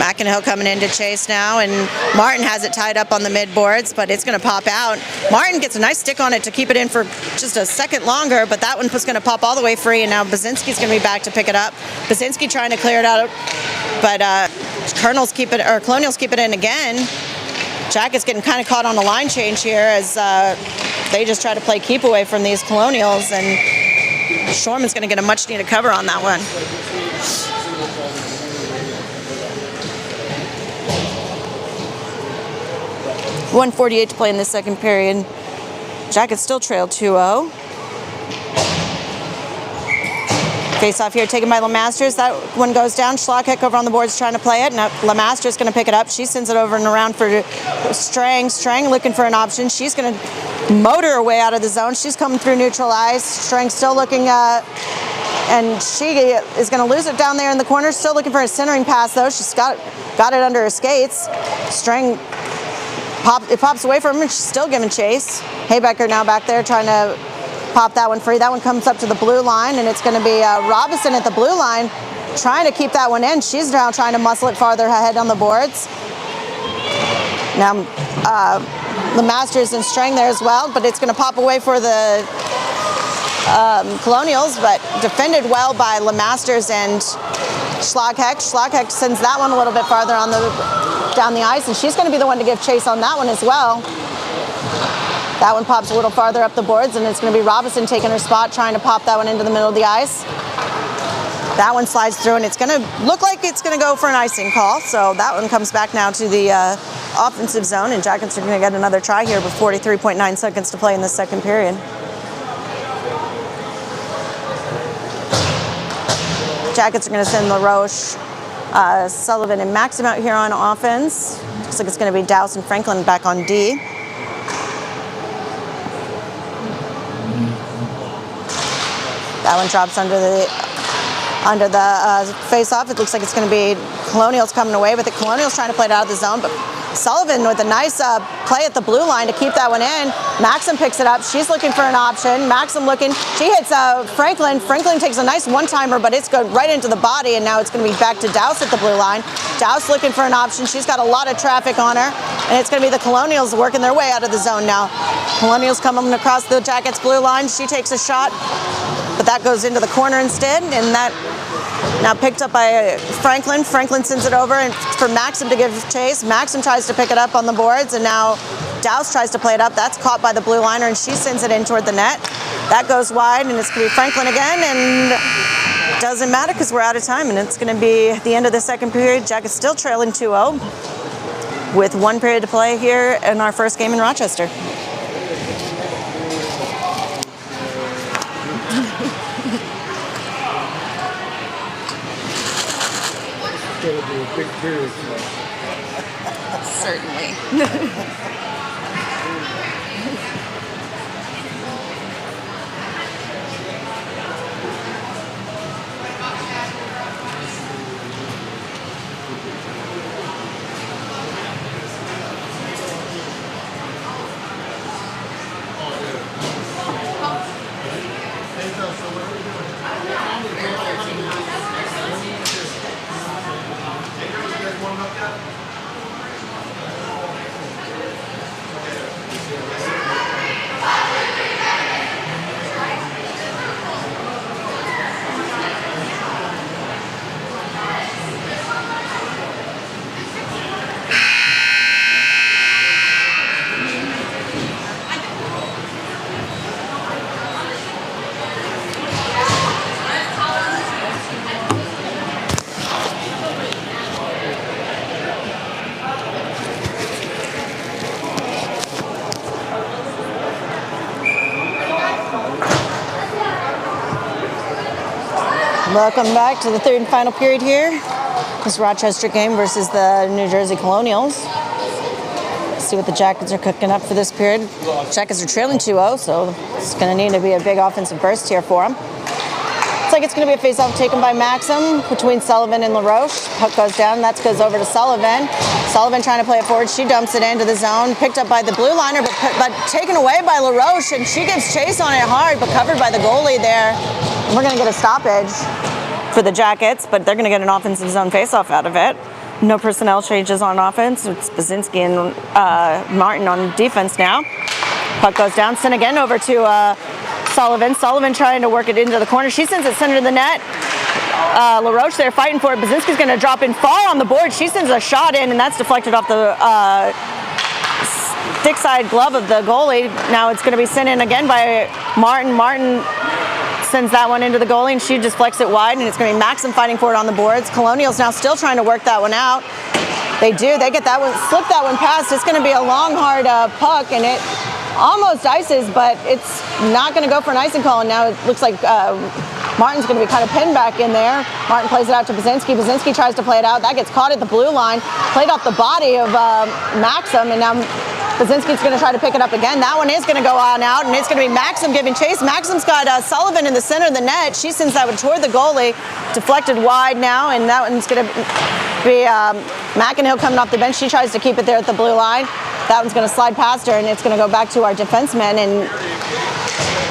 McInhill coming in to chase now, and Martin has it tied up on the mid-boards, but it's going to pop out. Martin gets a nice stick on it to keep it in for just a second longer, but that one was going to pop all the way free, and now Basinski's going to be back to pick it up. Basinski trying to clear it out, but Colonials keep it in again. Jacket's getting kind of caught on a line change here as they just try to play keep away from these Colonials, and Shorman's going to get a much-needed cover on that one. 1:48 to play in the second period. Jackets still trail 2-0. Face off here taken by LeMasters. That one goes down. Schlagheck over on the boards trying to play it. Now LeMasters going to pick it up. She sends it over and around for Strang. Strang looking for an option. She's going to motor her way out of the zone. She's coming through neutral ice. Strang still looking and she is going to lose it down there in the corner. Still looking for a centering pass though. She's got it under her skates. Strang it pops away from her. She's still giving chase. Haybecker now back there trying to pop that one free. That one comes up to the blue line, and it's going to be Robinson at the blue line trying to keep that one in. She's now trying to muscle it farther ahead on the boards. Now the Masters and Strang there as well, but it's going to pop away for the Colonials, but defended well by LeMasters and Schlagheck. Schlagheck sends that one a little bit farther on down the ice, and she's going to be the one to give chase on that one as well. That one pops a little farther up the boards, and it's going to be Robinson taking her spot, trying to pop that one into the middle of the ice. That one slides through, and it's going to look like it's going to go for an icing call. So that one comes back now to the offensive zone, and Jackets are going to get another try here with 43.9 seconds to play in the second period. Jackets are going to send LaRoche, Sullivan, and Maxim out here on offense. Looks like it's going to be Dowse and Franklin back on D. That one drops under the face-off. It looks like it's going to be Colonials coming away with it. Colonials trying to play it out of the zone, but Sullivan with a nice play at the blue line to keep that one in. Maxim picks it up. She's looking for an option. Maxim looking. She hits Franklin. Franklin takes a nice one-timer, but it's going right into the body, and now it's going to be back to Dowse at the blue line. Dowse looking for an option. She's got a lot of traffic on her, and it's going to be the Colonials working their way out of the zone now. Colonials coming across the Jackets' blue line. She takes a shot, but that goes into the corner instead, and that now picked up by Franklin. Franklin sends it over and for Maxim to give chase. Maxim tries to pick it up on the boards, and now Dowse tries to play it up. That's caught by the blue liner, and she sends it in toward the net. That goes wide, and it's going to be Franklin again, and it doesn't matter because we're out of time, and it's going to be at the end of the second period. Jackets still trailing 2-0 with 1 period to play here in our first game in Rochester. It'll be a big period tonight. Certainly. Welcome back to the third and final period here. This Rochester game versus the New Jersey Colonials. See what the Jackets are cooking up for this period. Jackets are trailing 2-0, so it's going to need to be a big offensive burst here for them. Looks like it's going to be a face-off taken by Maxim between Sullivan and LaRoche. Puck goes down, that goes over to Sullivan. Sullivan trying to play it forward. She dumps it into the zone, picked up by the blue liner, but taken away by LaRoche, and she gives chase on it hard, but covered by the goalie there. And we're going to get a stoppage for the Jackets, but they're going to get an offensive zone face-off out of it. No personnel changes on offense. It's Basinski and Martin on defense now. Puck goes down, sent again over to Sullivan. Sullivan trying to work it into the corner. She sends it center of the net. LaRoche there fighting for it. Basinski's going to drop and fall on the board. She sends a shot in, and that's deflected off the stick side glove of the goalie. Now it's going to be sent in again by Martin. Martin sends that one into the goalie, and she just deflects it wide, and it's going to be Maxim fighting for it on the boards. Colonials now still trying to work that one out. They do. They get that one, slip that one past. It's going to be a long, hard puck, and it almost ices, but it's not going to go for an icing call, and now it looks like Martin's going to be kind of pinned back in there. Martin plays it out to Basinski. Basinski tries to play it out. That gets caught at the blue line, played off the body of Maxim, and now Basinski's going to try to pick it up again. That one is going to go on out, and it's going to be Maxim giving chase. Maxim's got Sullivan in the center of the net. She sends that one toward the goalie, deflected wide now, and that one's going to be McInhill coming off the bench. She tries to keep it there at the blue line. That one's going to slide past her, and it's going to go back to our defensemen. And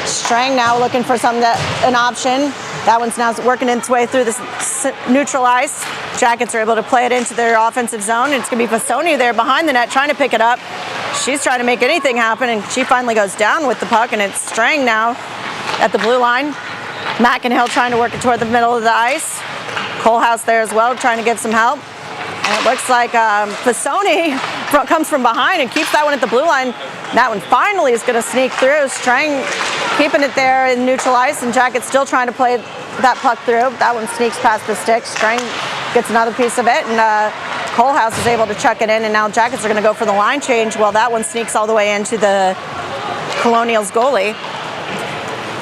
Strang now looking for an option. That one's now working its way through this neutral ice. Jackets are able to play it into their offensive zone. It's going to be Fasoni there behind the net trying to pick it up. She's trying to make anything happen, and she finally goes down with the puck, and it's Strang now at the blue line. McInhill trying to work it toward the middle of the ice. Colehouse there as well, trying to give some help. And it looks like Fasoni comes from behind and keeps that one at the blue line. That one finally is going to sneak through. Strang keeping it there in neutral ice, and Jackets still trying to play that puck through. That one sneaks past the stick. Strang gets another piece of it, and Colehouse is able to chuck it in, and now Jackets are going to go for the line change. Well, that one sneaks all the way into the Colonials goalie.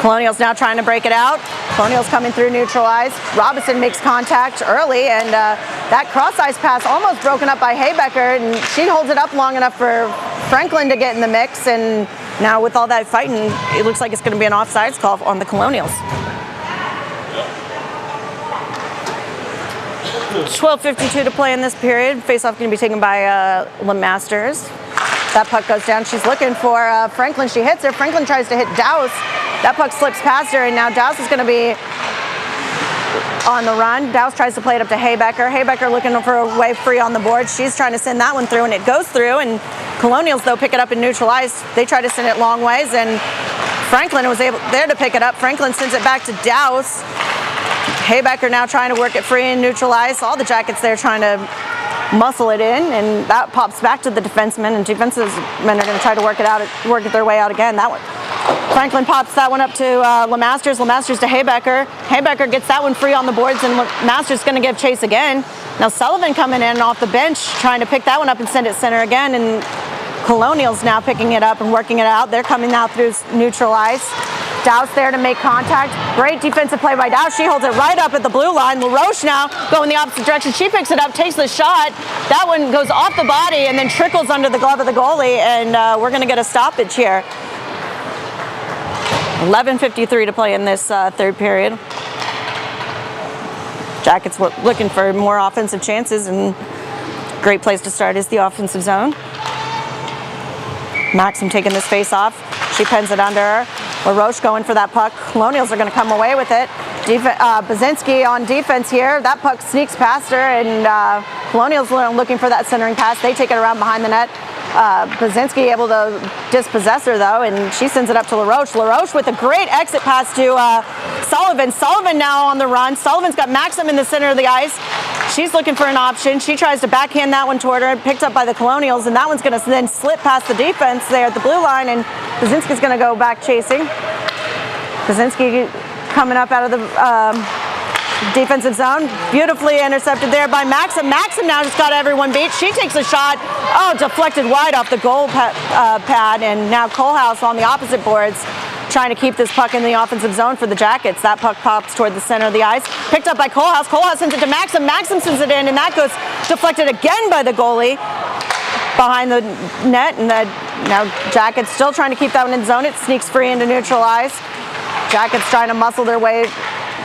Colonials now trying to break it out. Colonials coming through neutral ice. Robinson makes contact early, and that cross ice pass almost broken up by Haybecker, and she holds it up long enough for Franklin to get in the mix, and now with all that fighting, it looks like it's going to be an offsides call on the Colonials. 12:52 to play in this period. Face-off going to be taken by LeMasters. That puck goes down. She's looking for Franklin. She hits her. Franklin tries to hit Dowse. That puck slips past her, and now Dowse is going to be on the run. Dowse tries to play it up to Haybecker. Haybecker looking for a way free on the board. She's trying to send that one through, and it goes through, and Colonials, though, pick it up in neutral ice. They try to send it long ways, and Franklin was able there to pick it up. Franklin sends it back to Dowse. Haybecker now trying to work it free in neutral ice. All the Jackets there trying to muscle it in, and that pops back to the defensemen, and defensemen are going to try to work it their way out again. That one, Franklin pops that one up to LeMasters. LeMasters to Haybecker. Haybecker gets that one free on the boards, and LeMasters going to give chase again. Now Sullivan coming in off the bench, trying to pick that one up and send it center again, and Colonials now picking it up and working it out. They're coming now through neutral ice. Dowse there to make contact. Great defensive play by Dowse. She holds it right up at the blue line. LaRoche now going the opposite direction. She picks it up, takes the shot. That one goes off the body and then trickles under the glove of the goalie, and we're going to get a stoppage here. 11:53 to play in this third period. Jackets looking for more offensive chances, and great place to start is the offensive zone. Maxim taking this face off. She pens it under her. LaRoche going for that puck. Colonials are going to come away with it. Basinski on defense here. That puck sneaks past her, and Colonials looking for that centering pass. They take it around behind the net. Basinski able to dispossess her, though, and she sends it up to LaRoche. LaRoche with a great exit pass to Sullivan. Sullivan now on the run. Sullivan's got Maxim in the center of the ice. She's looking for an option. She tries to backhand that one toward her, picked up by the Colonials, and that one's going to then slip past the defense there at the blue line, and Basinski's going to go back chasing. Basinski coming up out of the defensive zone. Beautifully intercepted there by Maxim. Maxim now just got everyone beat. She takes a shot. Oh, deflected wide off the goal pad, and now Colehouse on the opposite boards trying to keep this puck in the offensive zone for the Jackets. That puck pops toward the center of the ice. Picked up by Kohlhaas. Kohlhaas sends it to Maxim. Maxim sends it in, and that goes deflected again by the goalie behind the net. And now Jackets still trying to keep that one in zone. It sneaks free into neutral ice. Jackets trying to muscle their way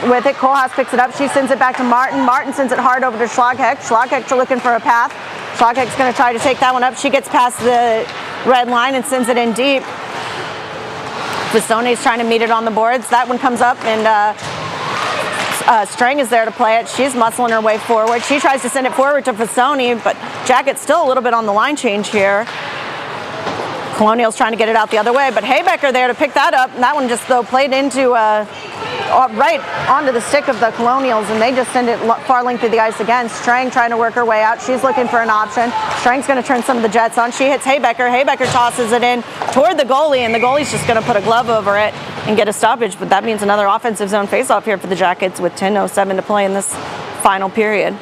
with it. Kohlhaas picks it up. She sends it back to Martin. Martin sends it hard over to Schlagheck. Schlagheck looking for a path. Schlagheck's going to try to take that one up. She gets past the red line and sends it in deep. Fissone's trying to meet it on the boards. That one comes up, and Strang is there to play it. She's muscling her way forward. She tries to send it forward to Fissone, but Jacket's still a little bit on the line change here. Colonials trying to get it out the other way, but Haybecker there to pick that up. And that one just, though, played into right onto the stick of the Colonials, and they just send it far length of the ice again. Strang trying to work her way out. She's looking for an option. Strang's going to turn some of the Jets on. She hits Haybecker. Haybecker tosses it in toward the goalie, and the goalie's just going to put a glove over it and get a stoppage. But that means another offensive zone faceoff here for the Jackets with 10:07 to play in this final period.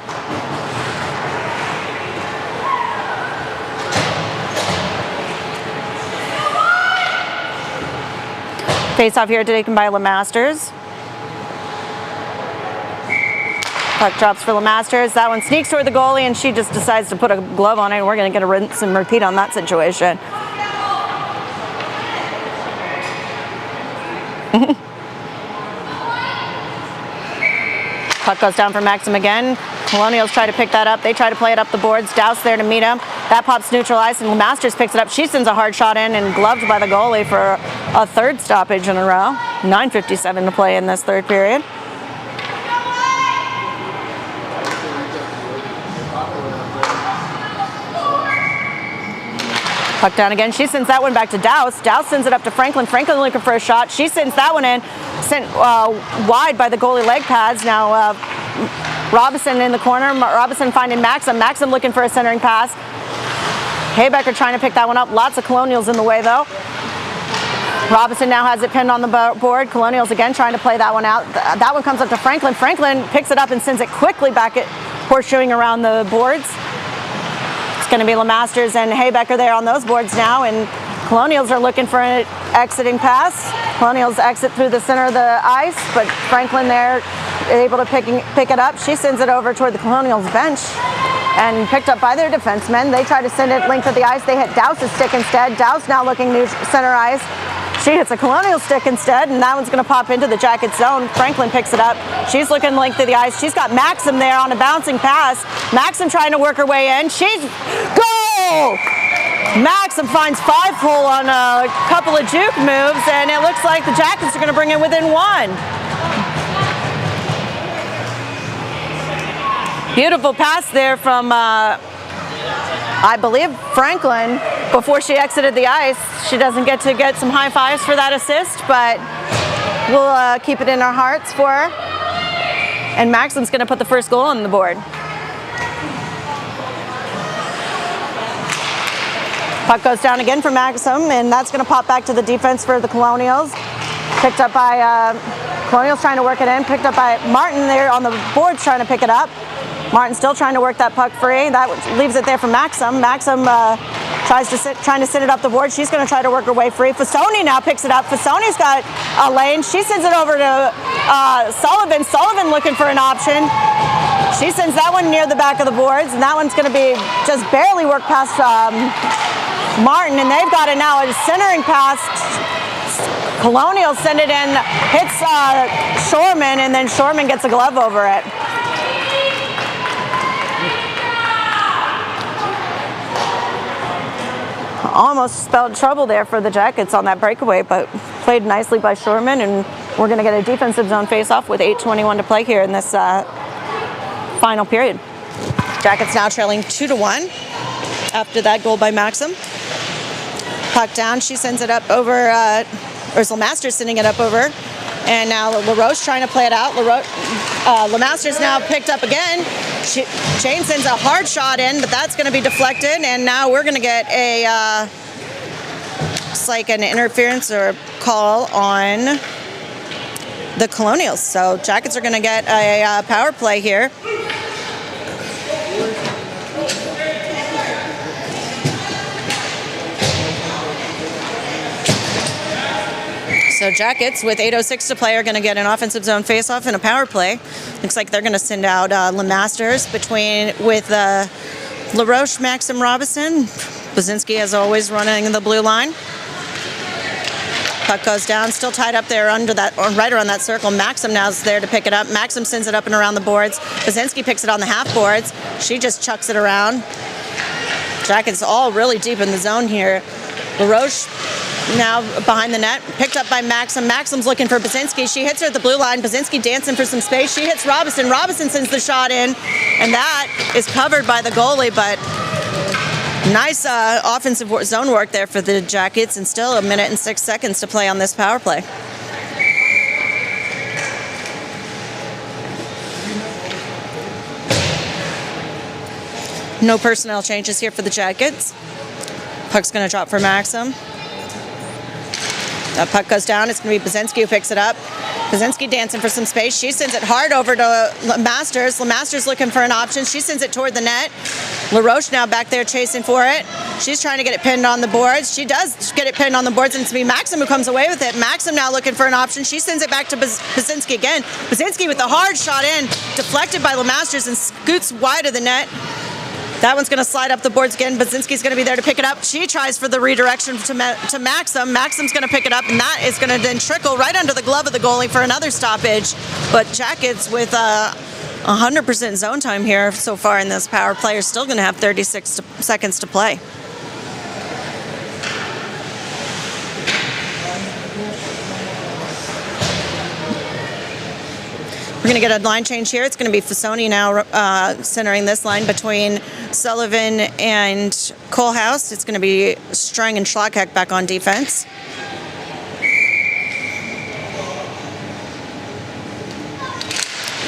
Face-off here taken by LeMasters. Puck drops for LeMasters. That one sneaks toward the goalie, and she just decides to put a glove on it. And we're going to get a rinse and repeat on that situation. Puck goes down for Maxim again. Colonials try to pick that up. They try to play it up the boards. Douse there to meet him. That pops neutral ice, and LeMasters picks it up. She sends a hard shot in and gloved by the goalie for a third stoppage in a row. 9:57 to play in this third period. Puck down again. She sends that one back to Douse. Douse sends it up to Franklin. Franklin looking for a shot. She sends that one in. Sent wide by the goalie leg pads. Now Robinson in the corner. Robinson finding Maxim. Maxim looking for a centering pass. Haybecker trying to pick that one up. Lots of Colonials in the way, though. Robinson now has it pinned on the board. Colonials again trying to play that one out. That one comes up to Franklin. Franklin picks it up and sends it quickly back at horseshoeing around the boards. It's going to be LeMasters and Haybecker there on those boards now, and Colonials are looking for an exiting pass. Colonials exit through the center of the ice, but Franklin there able to pick it up. She sends it over toward the Colonials bench and picked up by their defensemen. They try to send it length of the ice. They hit Douse's stick instead. Douse now looking new center ice. She hits a Colonial stick instead, and that one's going to pop into the Jacket zone. Franklin picks it up. She's looking length of the ice. She's got Maxim there on a bouncing pass. Maxim trying to work her way in. She's goal! Maxim finds 5-hole on a couple of juke moves, and it looks like the Jackets are going to bring it within one. Beautiful pass there from, I believe, Franklin before she exited the ice. She doesn't get to get some high fives for that assist, but we'll keep it in our hearts for her. And Maxim's going to put the first goal on the board. Puck goes down again for Maxim, and that's going to pop back to the defense for the Colonials. Picked up by Colonials trying to work it in. Picked up by Martin there on the boards trying to pick it up. Martin still trying to work that puck free. That leaves it there for Maxim. Maxim trying to sit it up the board. She's going to try to work her way free. Fissone now picks it up. Fissone's got a lane. She sends it over to Sullivan. Sullivan looking for an option. She sends that one near the back of the boards, and that one's going to be just barely worked past Martin, and they've got it now. A centering pass. Colonials send it in, hits Shorman, and then Shorman gets a glove over it. Almost spelled trouble there for the Jackets on that breakaway, but played nicely by Shorman, and we're going to get a defensive zone face-off with 8:21 to play here in this final period. Jackets now trailing 2-1 after that goal by Maxim. Puck down, she sends it up over, or LeMasters sending it up over, and now LaRoche trying to play it out. LeMasters now picked up again. Jane sends a hard shot in, but that's going to be deflected, and now we're going to get a, it's like an interference or call on the Colonials. So Jackets are going to get a power play here. So Jackets with 8:06 to play are going to get an offensive zone faceoff and a power play. Looks like they're going to send out LeMasters with LaRoche, Maxim, Robinson. Basinski, as always, running the blue line. Puck goes down, still tied up there under that, or right around that circle. Maxim now is there to pick it up. Maxim sends it up and around the boards. Basinski picks it on the half boards. She just chucks it around. Jackets all really deep in the zone here. LaRoche now behind the net, picked up by Maxim. Maxim's looking for Basinski. She hits her at the blue line. Basinski dancing for some space. She hits Robinson. Robinson sends the shot in, and that is covered by the goalie, but nice offensive zone work there for the Jackets, and still 1 minute and 6 seconds to play on this power play. No personnel changes here for the Jackets. Puck's going to drop for Maxim. That puck goes down. It's going to be Basinski who picks it up. Basinski dancing for some space. She sends it hard over to LeMasters. LeMasters looking for an option. She sends it toward the net. LaRoche now back there chasing for it. She's trying to get it pinned on the boards. She does get it pinned on the boards, and it's going to be Maxim who comes away with it. Maxim now looking for an option. She sends it back to Basinski again. Basinski with the hard shot in, deflected by LeMasters and scoots wide of the net. That one's going to slide up the boards again. Basinski's going to be there to pick it up. She tries for the redirection to Maxim. Maxim's going to pick it up, and that is going to then trickle right under the glove of the goalie for another stoppage. But Jackets with 100% zone time here so far in this power play are still going to have 36 seconds to play. We're going to get a line change here. It's going to be Fasoni now centering this line between Sullivan and Kohlhaas. It's going to be Strang and Schlagheck back on defense.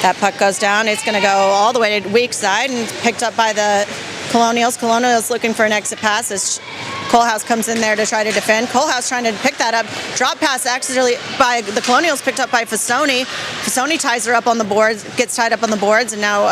That puck goes down. It's going to go all the way to weak side and picked up by the Colonials. Colonials looking for an exit pass as Kohlhaas comes in there to try to defend. Kohlhaas trying to pick that up. Drop pass accidentally by the Colonials, picked up by Fasoni. Fasoni ties her up on the boards, gets tied up on the boards, and now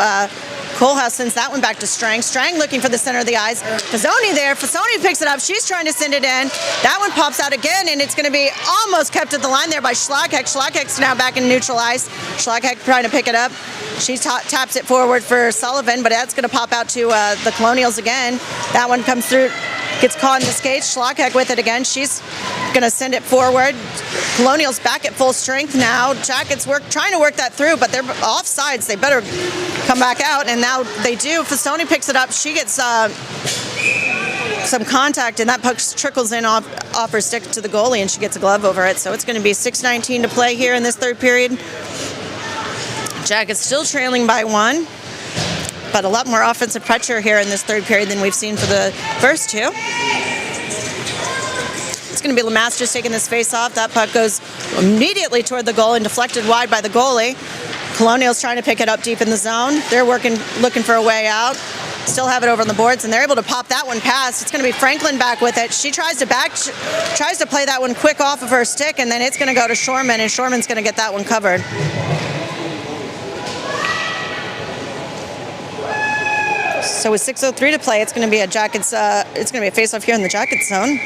Kohlhaas sends that one back to Strang. Strang looking for the center of the ice. Fasoni there. Fasoni picks it up. She's trying to send it in. That one pops out again, and it's going to be almost kept at the line there by Schlagheck. Schlagheck's now back in neutral ice. Schlagheck trying to pick it up. She taps it forward for Sullivan, but that's going to pop out to the Colonials again. That one comes through, gets caught in the skates. Schlagheck with it again. She's going to send it forward. Colonials back at full strength now. Jackets trying to work that through, but they're offsides. They better come back out, and now they do. Fasoni picks it up. She gets some contact, and that puck trickles in off her stick to the goalie, and she gets a glove over it. So it's going to be 6:19 to play here in this third period. Jackets still trailing by 1, but a lot more offensive pressure here in this third period than we've seen for the first two. It's going to be LeMasters taking this face off. That puck goes immediately toward the goal and deflected wide by the goalie. Colonials trying to pick it up deep in the zone. They're looking for a way out. Still have it over on the boards, and they're able to pop that one past. It's going to be Franklin back with it. She tries to play that one quick off of her stick, and then it's going to go to Shorman, and Shorman's going to get that one covered. So with 6:03 to play, it's going to be a Jackets. It's going to be a face-off here in the Jackets zone.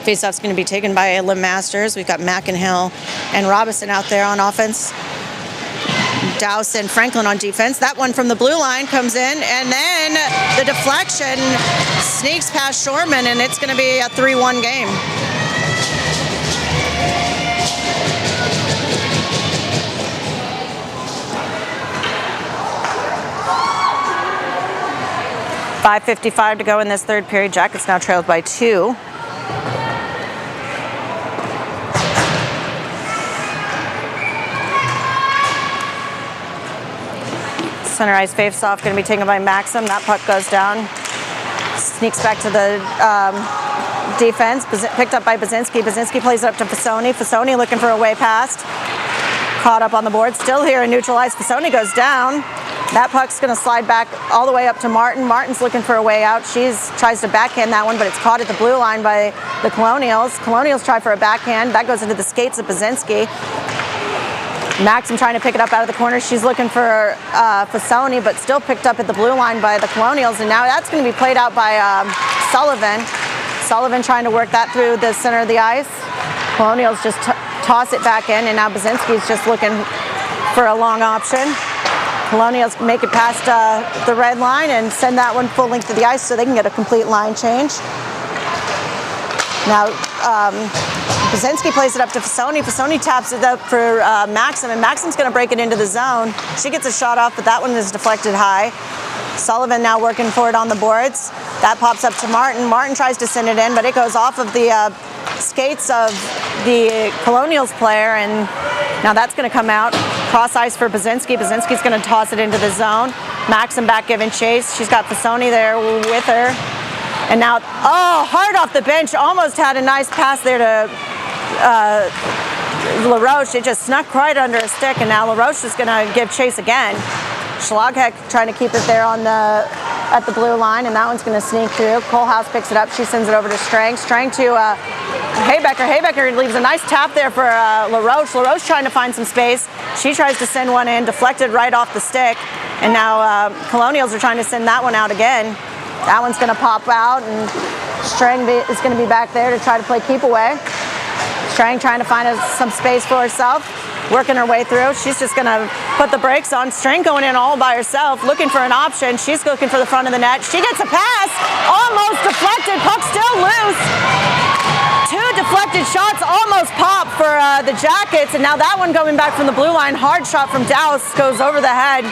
Face-off's going to be taken by LeMasters. We've got McInhill and Robinson out there on offense. Dowse and Franklin on defense. That one from the blue line comes in, and then the deflection sneaks past Shorman, and it's going to be a 3-1 game. .5:55 to go in this third period. Jackets now trailed by 2. Center ice face-off going to be taken by Maxim. That puck goes down. Sneaks back to the defense. Picked up by Basinski. Basinski plays it up to Fasoni. Fasoni looking for a way past. Caught up on the board. Still here in neutral ice. Fasoni goes down. That puck's going to slide back all the way up to Martin. Martin's looking for a way out. She tries to backhand that one, but it's caught at the blue line by the Colonials. Colonials try for a backhand. That goes into the skates of Basinski. Maxim trying to pick it up out of the corner. She's looking for Fasoni, but still picked up at the blue line by the Colonials. And now that's going to be played out by Sullivan. Sullivan trying to work that through the center of the ice. Colonials just toss it back in, and now Basinski's just looking for a long option. Colonials make it past the red line and send that one full length of the ice so they can get a complete line change. Now, Basinski plays it up to Fasoni. Fasoni taps it up for Maxim, and Maxim's going to break it into the zone. She gets a shot off, but that one is deflected high. Sullivan now working for it on the boards. That pops up to Martin. Martin tries to send it in, but it goes off of the skates of the Colonials player, and now that's going to come out. Cross ice for Basinski. Basinski's going to toss it into the zone. Maxim back giving chase. She's got Fasoni there with her. And now, oh, hard off the bench. Almost had a nice pass there to LaRoche. It just snuck right under a stick, and now LaRoche is going to give chase again. Schlagheck trying to keep it there on at the blue line, and that one's going to sneak through. Kohlhaas picks it up. She sends it over to Strang. Strang to Haybecker. Haybecker leaves a nice tap there for LaRoche. LaRoche trying to find some space. She tries to send one in, deflected right off the stick, and now Colonials are trying to send that one out again. That one's going to pop out, and Strang is going to be back there to try to play keep away. Strang trying to find some space for herself, working her way through. She's just going to put the brakes on. Strang going in all by herself, looking for an option. She's looking for the front of the net. She gets a pass, almost deflected. Puck still loose. Two deflected shots almost pop for the Jackets, and now that one going back from the blue line. Hard shot from Douse goes over the head.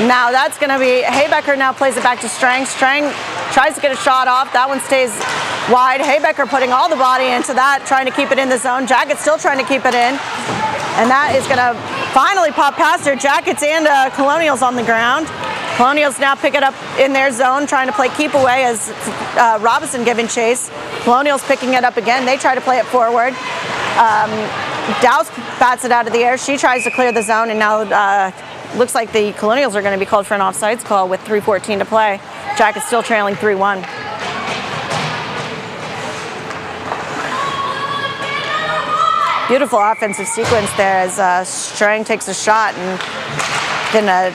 Now that's going to be, Haybecker now plays it back to Strang. Strang tries to get a shot off. That one stays wide. Haybecker putting all the body into that, trying to keep it in the zone. Jackets still trying to keep it in. And that is going to finally pop past her. Jackets and Colonials on the ground. Colonials now pick it up in their zone, trying to play keep away as Robinson giving chase. Colonials picking it up again. They try to play it forward. Douse bats it out of the air. She tries to clear the zone, and now looks like the Colonials are going to be called for an offsides call with 3:14 to play. Jackets still trailing 3-1. Beautiful offensive sequence there as Strang takes a shot, and then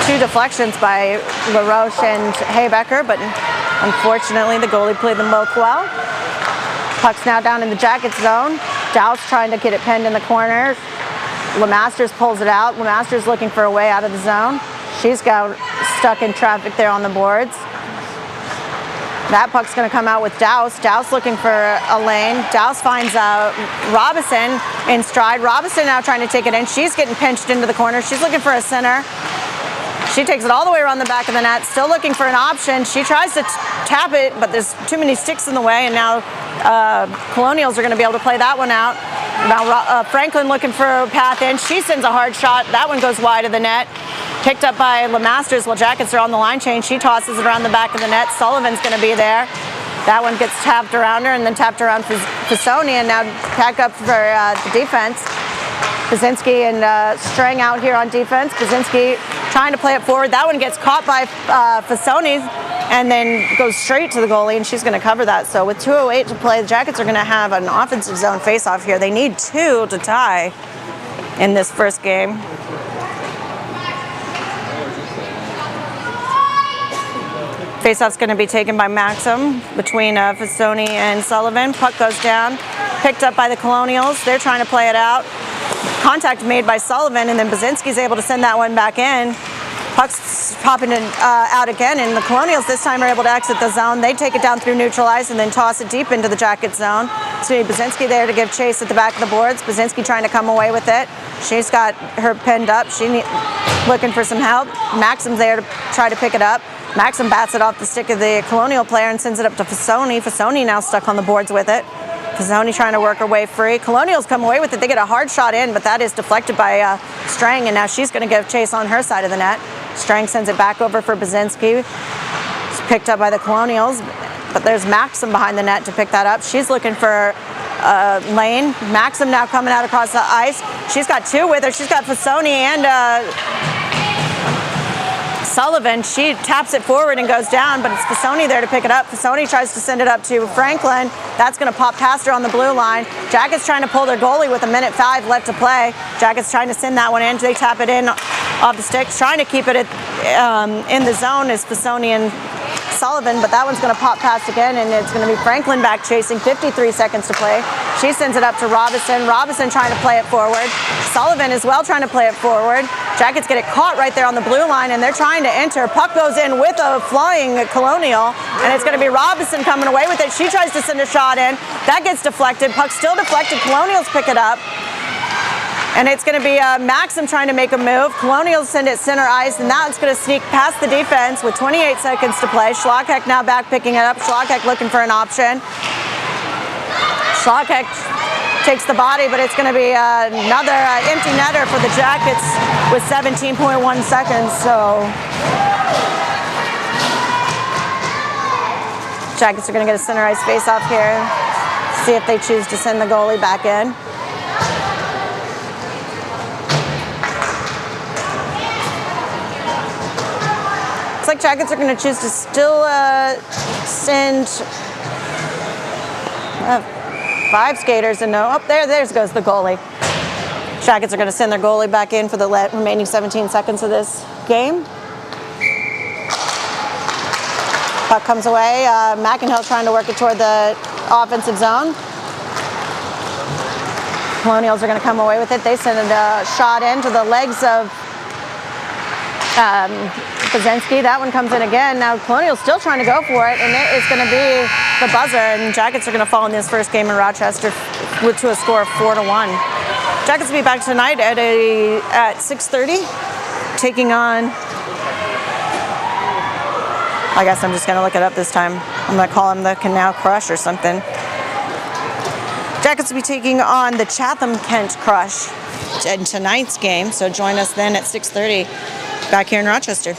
two deflections by LaRoche and Haybecker, but unfortunately the goalie played them both well. Puck's now down in the Jackets zone. Douse trying to get it pinned in the corner. LeMasters pulls it out. LeMasters looking for a way out of the zone. She's got stuck in traffic there on the boards. That puck's going to come out with Douse. Douse looking for a lane. Douse finds Robinson in stride. Robinson now trying to take it in. She's getting pinched into the corner. She's looking for a center. She takes it all the way around the back of the net, still looking for an option. She tries to tap it, but there's too many sticks in the way, and now Colonials are going to be able to play that one out. Now Franklin looking for a path in. She sends a hard shot. That one goes wide of the net. Picked up by LeMasters while Jackets are on the line change. She tosses it around the back of the net. Sullivan's going to be there. That one gets tapped around her and then tapped around Fasoni, and now back up for the defense. Basinski and Strang out here on defense. Basinski trying to play it forward. That one gets caught by Fasoni and then goes straight to the goalie, and she's going to cover that. So with 2:08 to play, the Jackets are going to have an offensive zone face-off here. They need 2 to tie in this first game. Face-off's going to be taken by Maxim between Fasoni and Sullivan. Puck goes down, picked up by the Colonials. They're trying to play it out. Contact made by Sullivan, and then Basinski's able to send that one back in. Puck's popping it out again, and the Colonials this time are able to exit the zone. They take it down through neutral ice and then toss it deep into the Jacket zone. So Basinski there to give chase at the back of the boards. Basinski trying to come away with it. She's got her pinned up. Looking for some help. Maxim's there to try to pick it up. Maxim bats it off the stick of the Colonial player and sends it up to Fasoni. Fasoni now stuck on the boards with it. Fasoni trying to work her way free. Colonials come away with it. They get a hard shot in, but that is deflected by Strang, and now she's going to give chase on her side of the net. Strang sends it back over for Basinski. It's picked up by the Colonials, but there's Maxim behind the net to pick that up. She's looking for lane. Maxim now coming out across the ice. She's got two with her. She's got Fasoni and Sullivan. She taps it forward and goes down, but it's Fasoni there to pick it up. Fasoni tries to send it up to Franklin. That's going to pop past her on the blue line. Jackets trying to pull their goalie with 1:05 left to play. Jackets trying to send that one in. They tap it in off the sticks, trying to keep it in the zone is Fasoni and Sullivan, but that one's going to pop past again, and it's going to be Franklin back chasing, 53 seconds to play. She sends it up to Robinson. Robinson trying to play it forward. Sullivan as well trying to play it forward. Jackets get it caught right there on the blue line, and they're trying to enter. Puck goes in with a flying Colonial, and it's going to be Robinson coming away with it. She tries to send a shot in. That gets deflected. Puck still deflected. Colonials pick it up. And it's going to be Maxim trying to make a move. Colonials send it center ice, and now it's going to sneak past the defense with 28 seconds to play. Schlagheck now back picking it up. Schlagheck looking for an option. Schlagheck takes the body, but it's going to be another empty netter for the Jackets with 17.1 seconds. So Jackets are going to get a center ice face-off here. See if they choose to send the goalie back in. Like Jackets are going to choose to still send 5 skaters, and no, there goes the goalie. Jackets are going to send their goalie back in for the remaining 17 seconds of this game. Puck comes away. McInhill trying to work it toward the offensive zone. Colonials are going to come away with it. They send a shot into the legs of Pazinski. That one comes in again. Now Colonial's still trying to go for it, and it is going to be the buzzer, and Jackets are going to fall in this first game in Rochester to a score of 4-1. Jackets will be back tonight at 6:30, taking on, I guess I'm just going to look it up this time. I'm going to call him the Canal Crush or something. Jackets will be taking on the Chatham-Kent Crush in tonight's game, so join us then at 6:30 back here in Rochester.